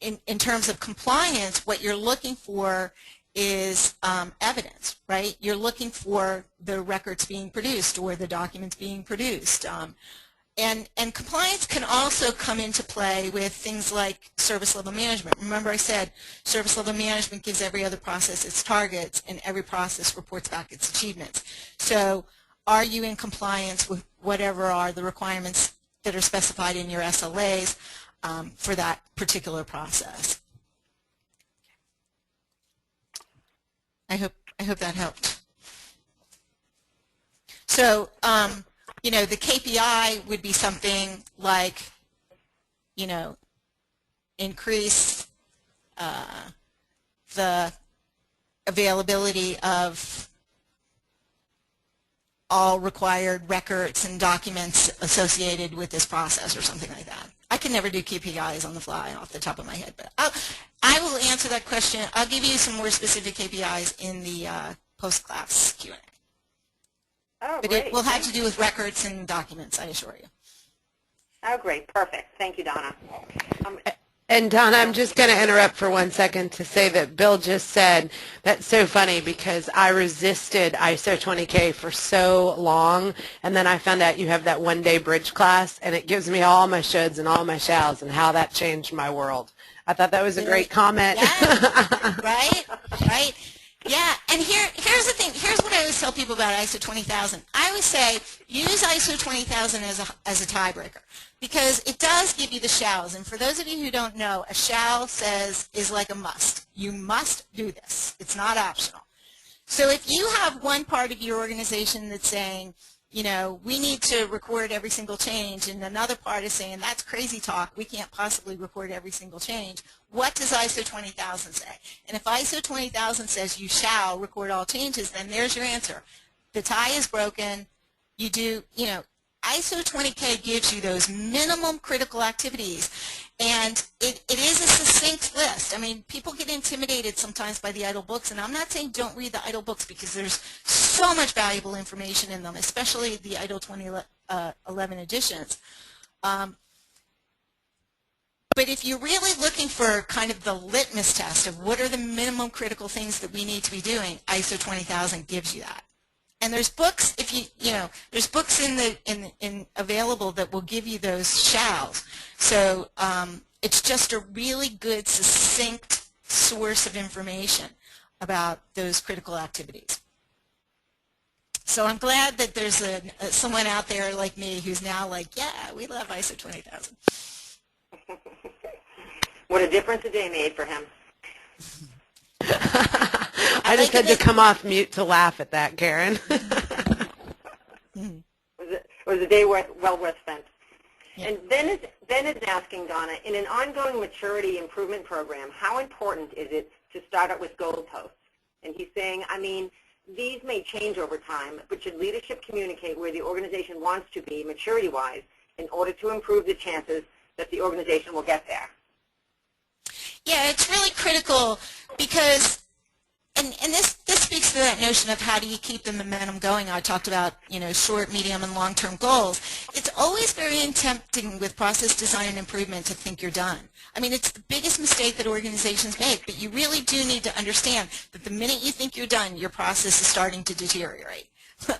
in terms of compliance, what you're looking for is evidence, right? You're looking for the records being produced or the documents being produced. And compliance can also come into play with things like service level management. Remember I said service level management gives every other process its targets, and every process reports back its achievements. So are you in compliance with whatever are the requirements that are specified in your SLAs for that particular process? I hope that helped. So, you know, the KPI would be something like, you know, increase the availability of all required records and documents associated with this process, or something like that. I can never do KPIs on the fly off the top of my head, but I will answer that question. I'll give you some more specific KPIs in the post-class Q&A. Oh, but great. It will have to do with records and documents, I assure you. Oh, great. Perfect. Thank you, Donna. And Donna, I'm just going to interrupt for 1 second to say that Bill just said, that's so funny because I resisted ISO 20K for so long, and then I found out you have that one-day bridge class, and it gives me all my shoulds and all my shalls and how that changed my world. I thought that was a great comment. Yeah, right. Yeah, and here's the thing. Here's what I always tell people about ISO 20000. I always say use ISO 20000 as a tiebreaker, because it does give you the shalls. And for those of you who don't know, a shall is like a must. You must do this. It's not optional. So if you have one part of your organization that's saying, you know, we need to record every single change, and another part is saying, that's crazy talk, we can't possibly record every single change, what does ISO 20000 say? And if ISO 20000 says you shall record all changes, then there's your answer. The tie is broken. You do, you know, ISO 20K gives you those minimum critical activities, and it is a succinct list. I mean, people get intimidated sometimes by the IDLE books, and I'm not saying don't read the IDLE books, because there's so much valuable information in them, especially the IDLE 2011 editions. But if you're really looking for kind of the litmus test of what are the minimum critical things that we need to be doing, ISO 20000 gives you that. And there's books, there's books in available that will give you those shalls. So it's just a really good, succinct source of information about those critical activities. So I'm glad that there's someone out there like me who's now like, yeah, we love ISO 20000. What a difference a day made for him. I just had to come off mute to laugh at that, Karen. It was a day well worth spent. Yeah. And Ben is asking, Donna, in an ongoing maturity improvement program, how important is it to start out with goalposts? And he's saying, I mean, these may change over time, but should leadership communicate where the organization wants to be maturity-wise in order to improve the chances that the organization will get there? Yeah, it's really critical because, and this speaks to that notion of how do you keep the momentum going. I talked about, you know, short, medium, and long-term goals. It's always very tempting with process design and improvement to think you're done. I mean, it's the biggest mistake that organizations make, but you really do need to understand that the minute you think you're done, your process is starting to deteriorate,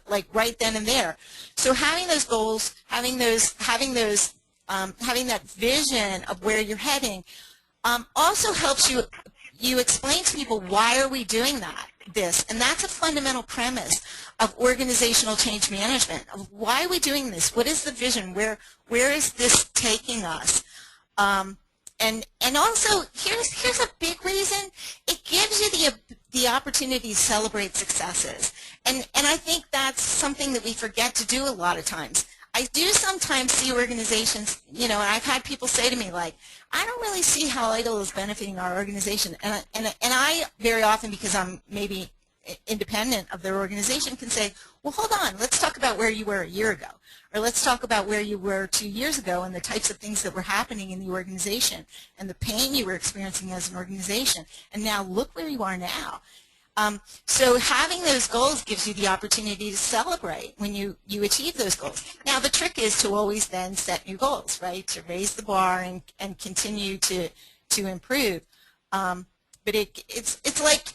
like right then and there. So having those goals, having that vision of where you're heading, also helps you you explain to people, why are we doing this? And that's a fundamental premise of organizational change management. Of why are we doing this? What is the vision? Where is this taking us? And also, here's a big reason. It gives you the opportunity to celebrate successes. And I think that's something that we forget to do a lot of times. I do sometimes see organizations, and I've had people say to me, like, I don't really see how ITIL is benefiting our organization. And I very often, because I'm maybe independent of their organization, can say, well, hold on, let's talk about where you were a year ago. Or let's talk about where you were 2 years ago and the types of things that were happening in the organization and the pain you were experiencing as an organization. And now look where you are now. So having those goals gives you the opportunity to celebrate when you achieve those goals. Now the trick is to always then set new goals, right? To raise the bar and continue to improve. But it's like,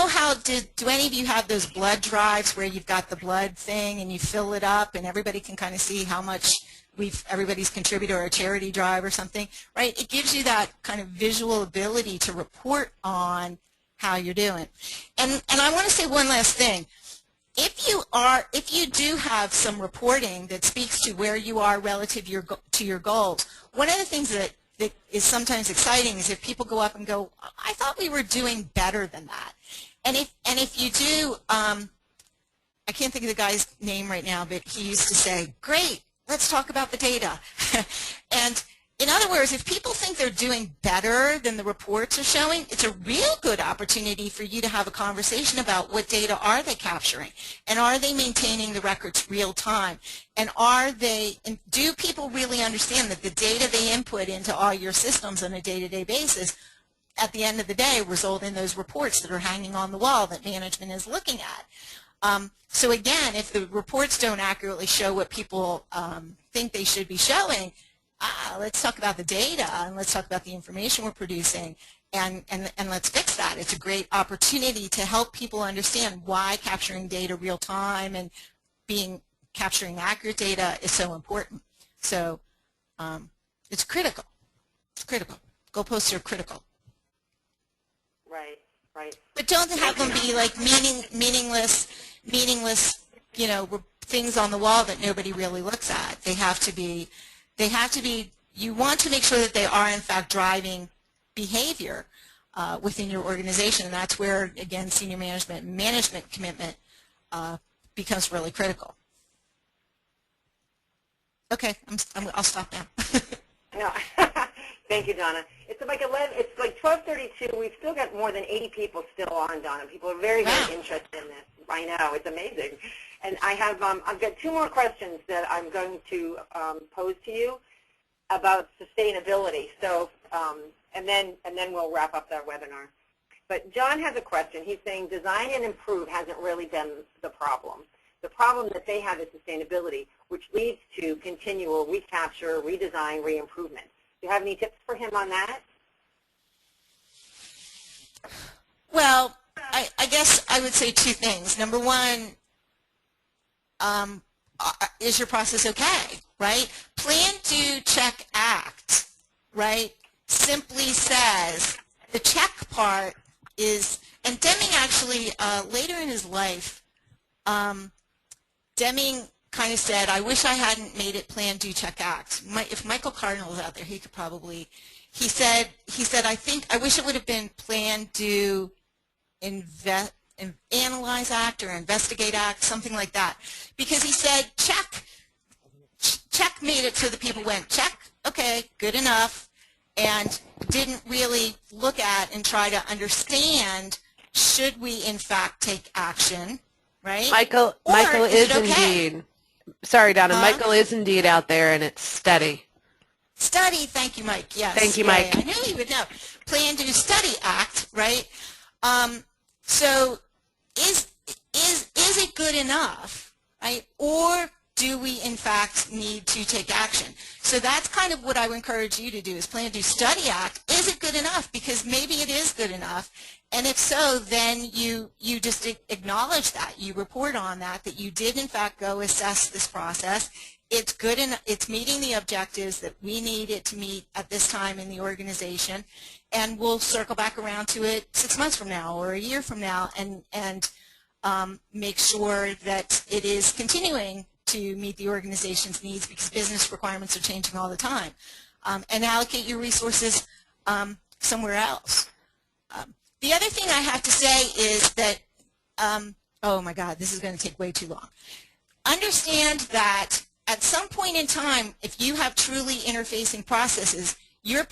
how do any of you have those blood drives where you've got the blood thing and you fill it up and everybody can kind of see how much everybody's contributed, or a charity drive or something, right? It gives you that kind of visual ability to report on how you're doing. And I want to say one last thing. If you do have some reporting that speaks to where you are relative to your goals, one of the things that is sometimes exciting is if people go up and go, I thought we were doing better than that. And if you do, I can't think of the guy's name right now, but he used to say, great, let's talk about the data. And in other words, if people think they're doing better than the reports are showing, it's a real good opportunity for you to have a conversation about what data are they capturing, and are they maintaining the records real time, and do people really understand that the data they input into all your systems on a day-to-day basis at the end of the day result in those reports that are hanging on the wall that management is looking at. So again, if the reports don't accurately show what people think they should be showing, let's talk about the data, and let's talk about the information we're producing, and let's fix that. It's a great opportunity to help people understand why capturing data real time and capturing accurate data is so important. So it's critical. It's critical. Goalposts are critical. Right. But don't have them be like meaningless, things on the wall that nobody really looks at. They have to be, you want to make sure that they are in fact driving behavior within your organization, and that's where, again, senior management commitment becomes really critical. Okay, I'll stop now. No, thank you, Donna. It's like 12:32. We've still got more than 80 people still on, Donna. People are very interested in this. I know, it's amazing. And I've got 2 more questions that I'm going to pose to you about sustainability. So, and then we'll wrap up the webinar. But John has a question. He's saying design and improve hasn't really been the problem. The problem that they have is sustainability, which leads to continual recapture, redesign, re-improvement. Do you have any tips for him on that? Well, I guess I would say 2 things. Number one, is your process okay, right? Plan, do, check, act, right? Simply says the check part is, and Deming actually, later in his life, Deming kind of said, I wish I hadn't made it plan, do, check, act. If Michael Cardinal was out there, he could probably, he said, I wish it would have been plan, do, analyze, act, or investigate, act, something like that. Because he said, check made it so the people went, check, okay, good enough, and didn't really look at and try to understand, should we in fact take action, right? Michael is indeed. Sorry, Donna. Michael is indeed out there, and it's study. Study. Thank you, Mike. Yes. Thank you, Mike. I knew you would know. Plan, do, study, act. Right. So, is it good enough? Right. Or do we in fact need to take action? So that's kind of what I would encourage you to do: is plan, do, study, act. Is it good enough? Because maybe it is good enough. And if so, then you just acknowledge that. You report on that you did in fact go assess this process. It's good and it's meeting the objectives that we need it to meet at this time in the organization. and we'll circle back around to it 6 months from now or a year from now and make sure that it is continuing to meet the organization's needs, because business requirements are changing all the time, and allocate your resources somewhere else. The other thing I have to say is that, oh my God, this is going to take way too long. Understand that at some point in time, if you have truly interfacing processes, your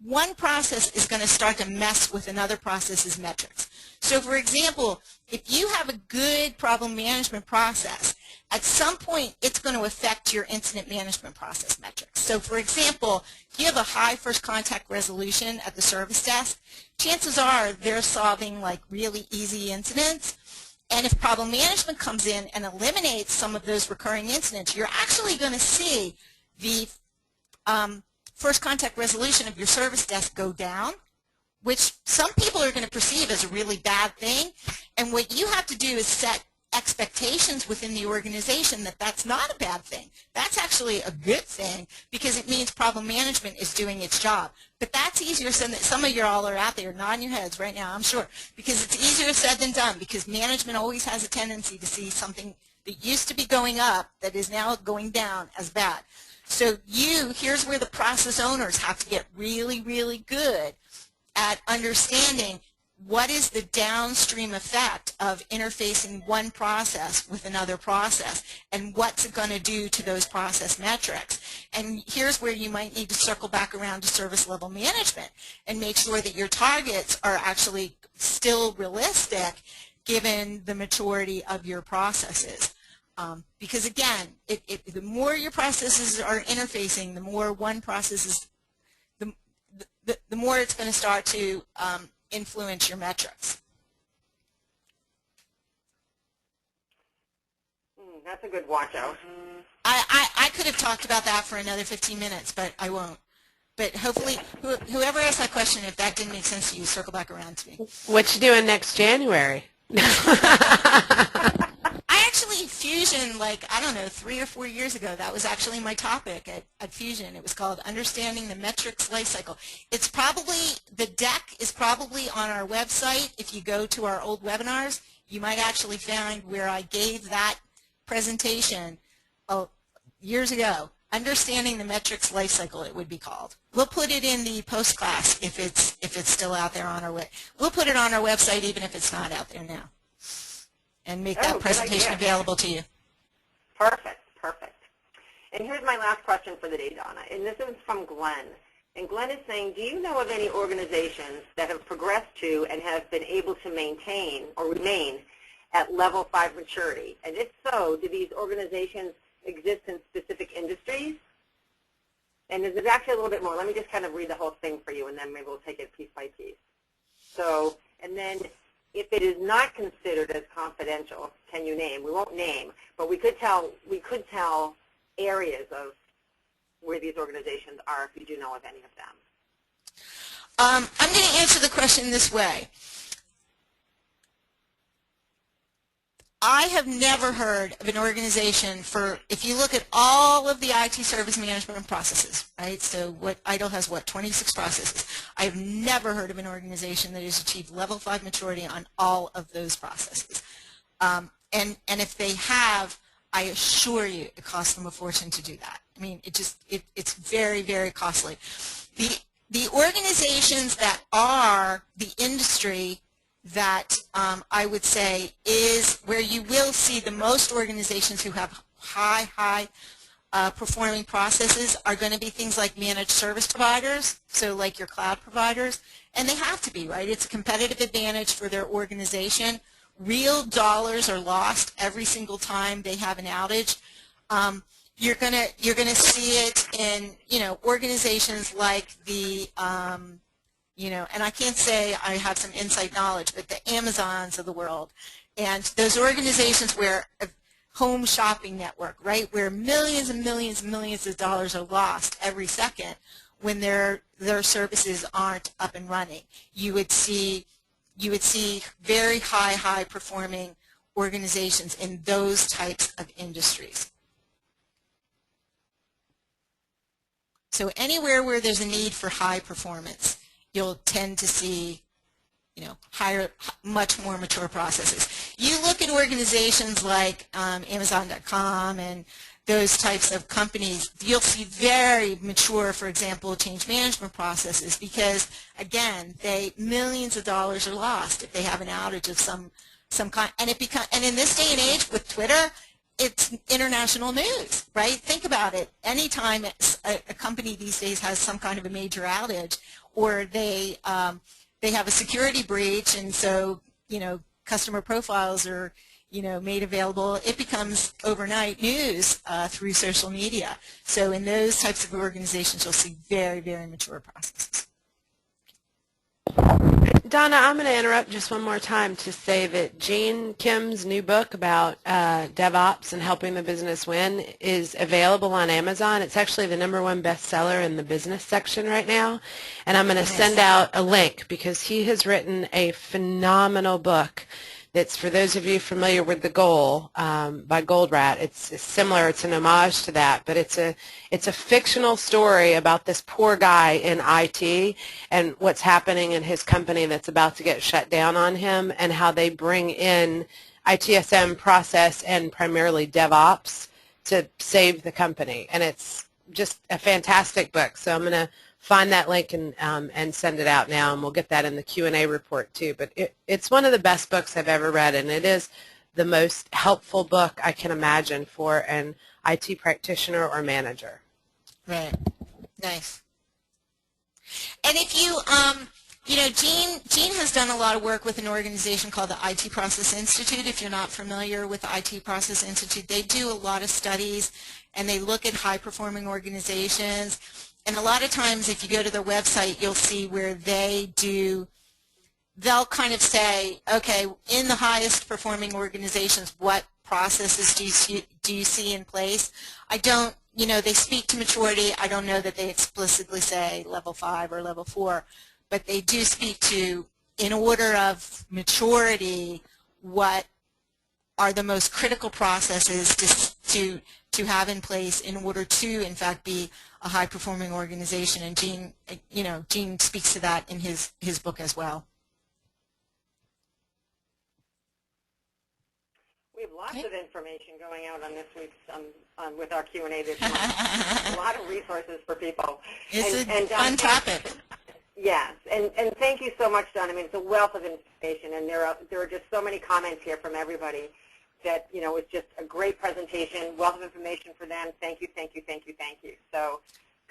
one process is going to start to mess with another process's metrics. So for example, if you have a good problem management process, at some point it's going to affect your incident management process metrics. So for example, if you have a high first contact resolution at the service desk, chances are they're solving like really easy incidents. And if problem management comes in and eliminates some of those recurring incidents, you're actually going to see the first contact resolution of your service desk go down, which some people are going to perceive as a really bad thing. And what you have to do is set expectations within the organization that that's not a bad thing. That's actually a good thing, because it means problem management is doing its job. But that's easier said than, some of you all are out there nodding your heads right now, I'm sure, because it's easier said than done, because management always has a tendency to see something that used to be going up that is now going down as bad. So here's where the process owners have to get really, really good at understanding what is the downstream effect of interfacing one process with another process, and what's it going to do to those process metrics. And here's where you might need to circle back around to service level management and make sure that your targets are actually still realistic given the maturity of your processes. Because again, the more your processes are interfacing, the more one process is, the more it's going to start to influence your metrics. That's a good watch out. I could have talked about that for another 15 minutes, but I won't. But hopefully, whoever asked that question, if that didn't make sense to you, circle back around to me. What you doing next January? I actually, Fusion, like, I don't know, 3 or 4 years ago, that was actually my topic at Fusion. It was called Understanding the Metrics Lifecycle. It's probably, the deck is probably on our website. If you go to our old webinars, you might actually find where I gave that presentation years ago. Understanding the Metrics Lifecycle, it would be called. We'll put it in the post class if it's still out there on our web. We'll put it on our website even if it's not out there now, and make that presentation available to you. Perfect, perfect. And here's my last question for the day, Donna, and this is from Glenn. And Glenn is saying, do you know of any organizations that have progressed to and have been able to maintain or remain at level 5 maturity? And if so, do these organizations exist in specific industries? And there's actually a little bit more. Let me just kind of read the whole thing for you, and then maybe we'll take it piece by piece. So, and then if it is not considered as confidential, can you name? We won't name, but we could tell areas of where these organizations are if you do know of any of them. I'm going to answer the question this way. I have never heard of an organization if you look at all of the IT service management processes, right? So ITIL has, 26 processes. I've never heard of an organization that has achieved level 5 maturity on all of those processes. And if they have, I assure you it costs them a fortune to do that. I mean, it's very, very costly. The organizations that are the industry that I would say is where you will see the most organizations who have high performing processes are going to be things like managed service providers, so like your cloud providers, and they have to be, right? It's a competitive advantage for their organization. Real dollars are lost every single time they have an outage. You're gonna see it in organizations like the and I can't say I have some inside knowledge, but the Amazons of the world, and those organizations where a home shopping network, right, where millions and millions and millions of dollars are lost every second when their services aren't up and running. You would see very high performing organizations in those types of industries. So anywhere where there's a need for high performance you'll tend to see, much more mature processes. You look at organizations like Amazon.com and those types of companies, you'll see very mature, for example, change management processes because, again, millions of dollars are lost if they have an outage of some kind. And in this day and age with Twitter, it's international news, right? Think about it. Anytime a company these days has some kind of a major outage, or they have a security breach, and so customer profiles are made available, it becomes overnight news through social media. So in those types of organizations, you'll see very, very mature processes. Donna, I'm going to interrupt just one more time to say that Jean Kim's new book about DevOps and helping the business win is available on Amazon. It's actually the #1 bestseller in the business section right now. And I'm going to send out a link because he has written a phenomenal book that's, for those of you familiar with The Goal by Goldratt, it's similar, it's an homage to that, but it's a fictional story about this poor guy in IT and what's happening in his company that's about to get shut down on him, and how they bring in ITSM process and primarily DevOps to save the company. And it's just a fantastic book. So I'm going to find that link and send it out now, and we'll get that in the Q&A report too. But it's one of the best books I've ever read, and it is the most helpful book I can imagine for an IT practitioner or manager. Right. Nice. And if you, Jean has done a lot of work with an organization called the IT Process Institute. If you're not familiar with the IT Process Institute, they do a lot of studies, and they look at high-performing organizations. And a lot of times, if you go to their website, you'll see where they'll kind of say, okay, in the highest performing organizations, what processes do you see in place? I don't, they speak to maturity. I don't know that they explicitly say level 5 or level 4, but they do speak to, in order of maturity, what are the most critical processes to have in place in order to, in fact, be a high-performing organization. And Jean speaks to that in his book as well. We have lots of information going out on this week's with our Q&A this month. A lot of resources for people. It's a fun topic. Yes, and thank you so much, Don. I mean, it's a wealth of information, and there are just so many comments here from everybody that, it's just a great presentation, wealth of information for them. Thank you, thank you, thank you, thank you. So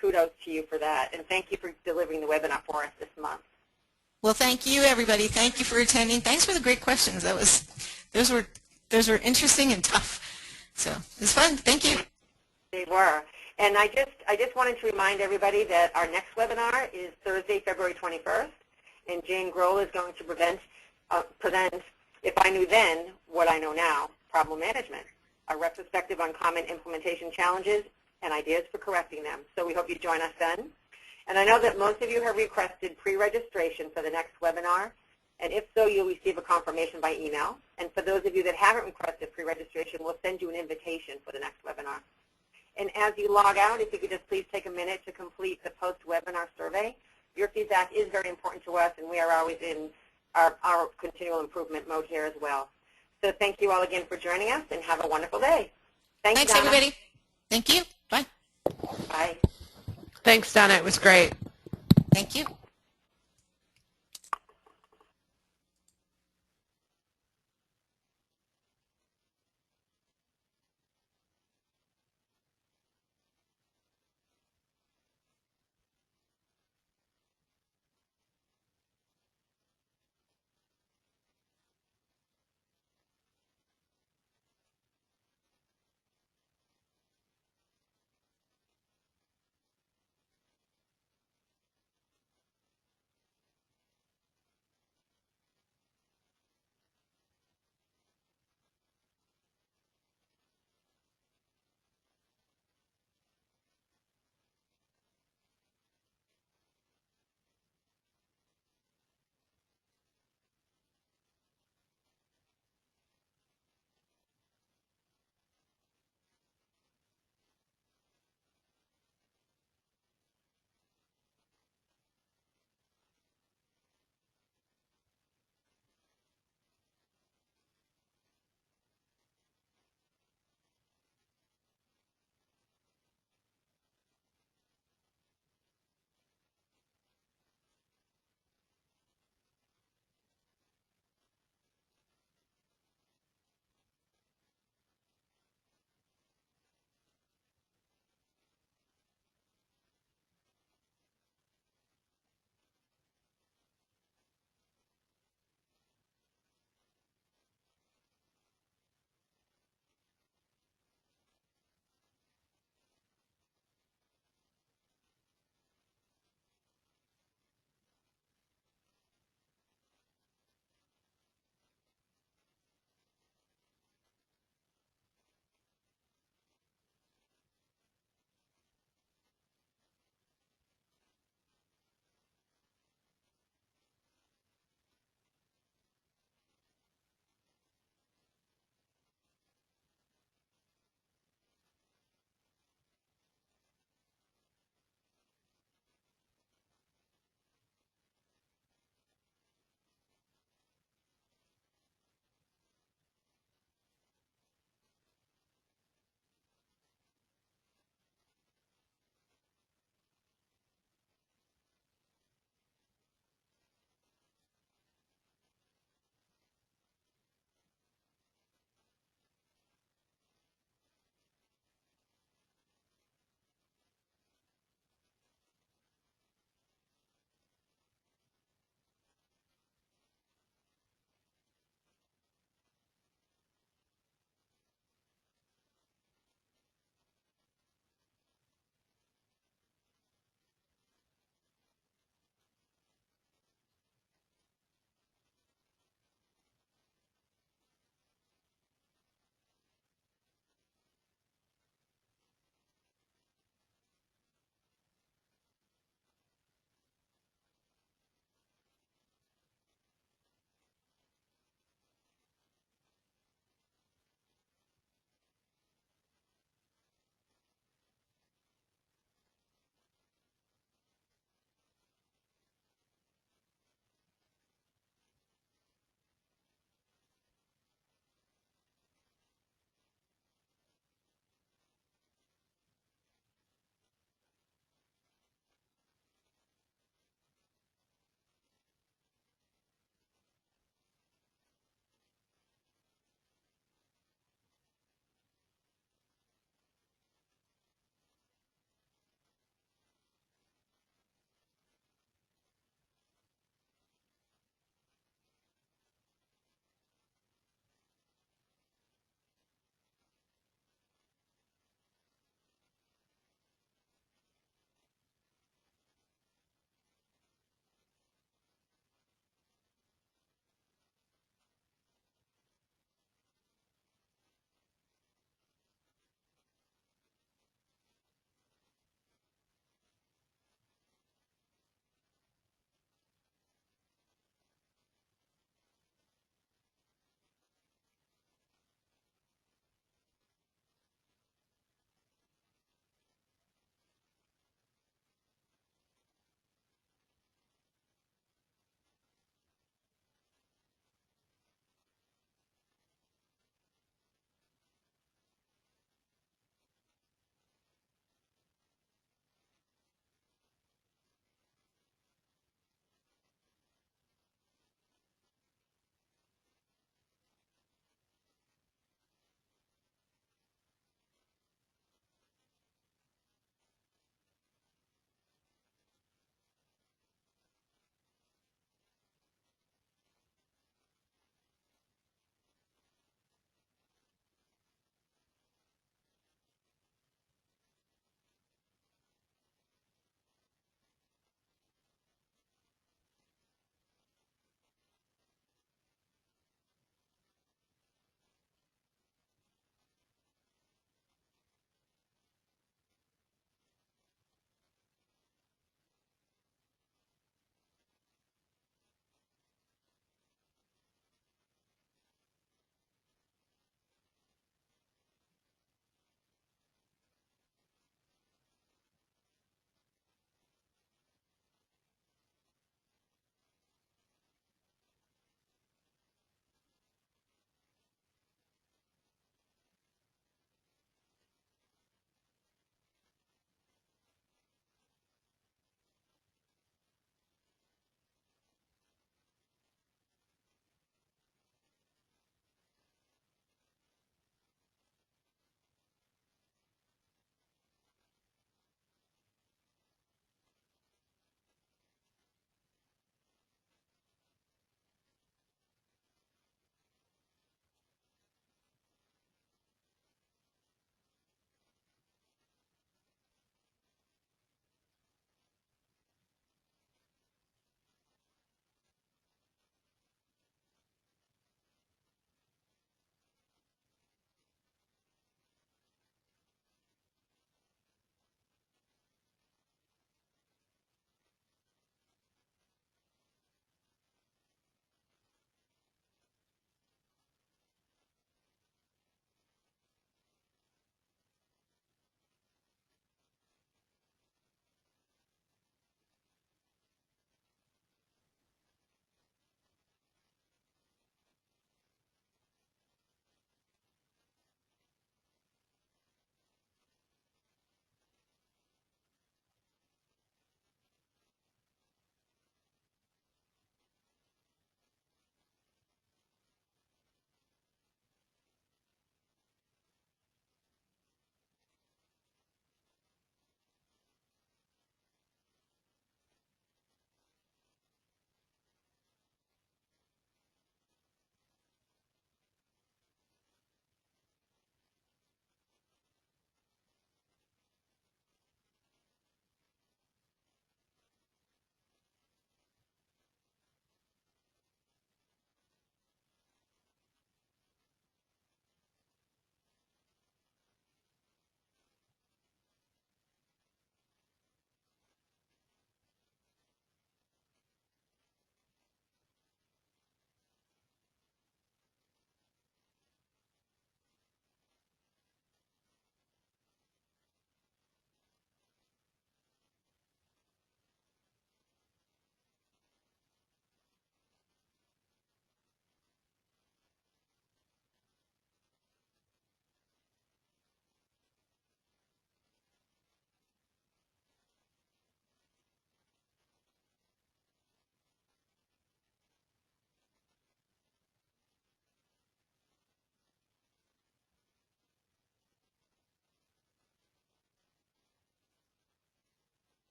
kudos to you for that, and thank you for delivering the webinar for us this month. Well, thank you, everybody. Thank you for attending. Thanks for the great questions. Those were interesting and tough. So it was fun. Thank you. They were. And I just wanted to remind everybody that our next webinar is Thursday, February 21st, and Jane Grohl is going to present If I Knew Then What I Know Now, Problem Management, a retrospective on common implementation challenges and ideas for correcting them. So we hope you join us then. And I know that most of you have requested pre-registration for the next webinar, and if so, you'll receive a confirmation by email. And for those of you that haven't requested pre-registration, we'll send you an invitation for the next webinar. And as you log out, if you could just please take a minute to complete the post-webinar survey. Your feedback is very important to us, and we are always in our continual improvement mode here as well. So thank you all again for joining us, and have a wonderful day. Thanks, Donna. everybody. Thank you. Bye. Bye. Thanks, Donna. It was great. Thank you.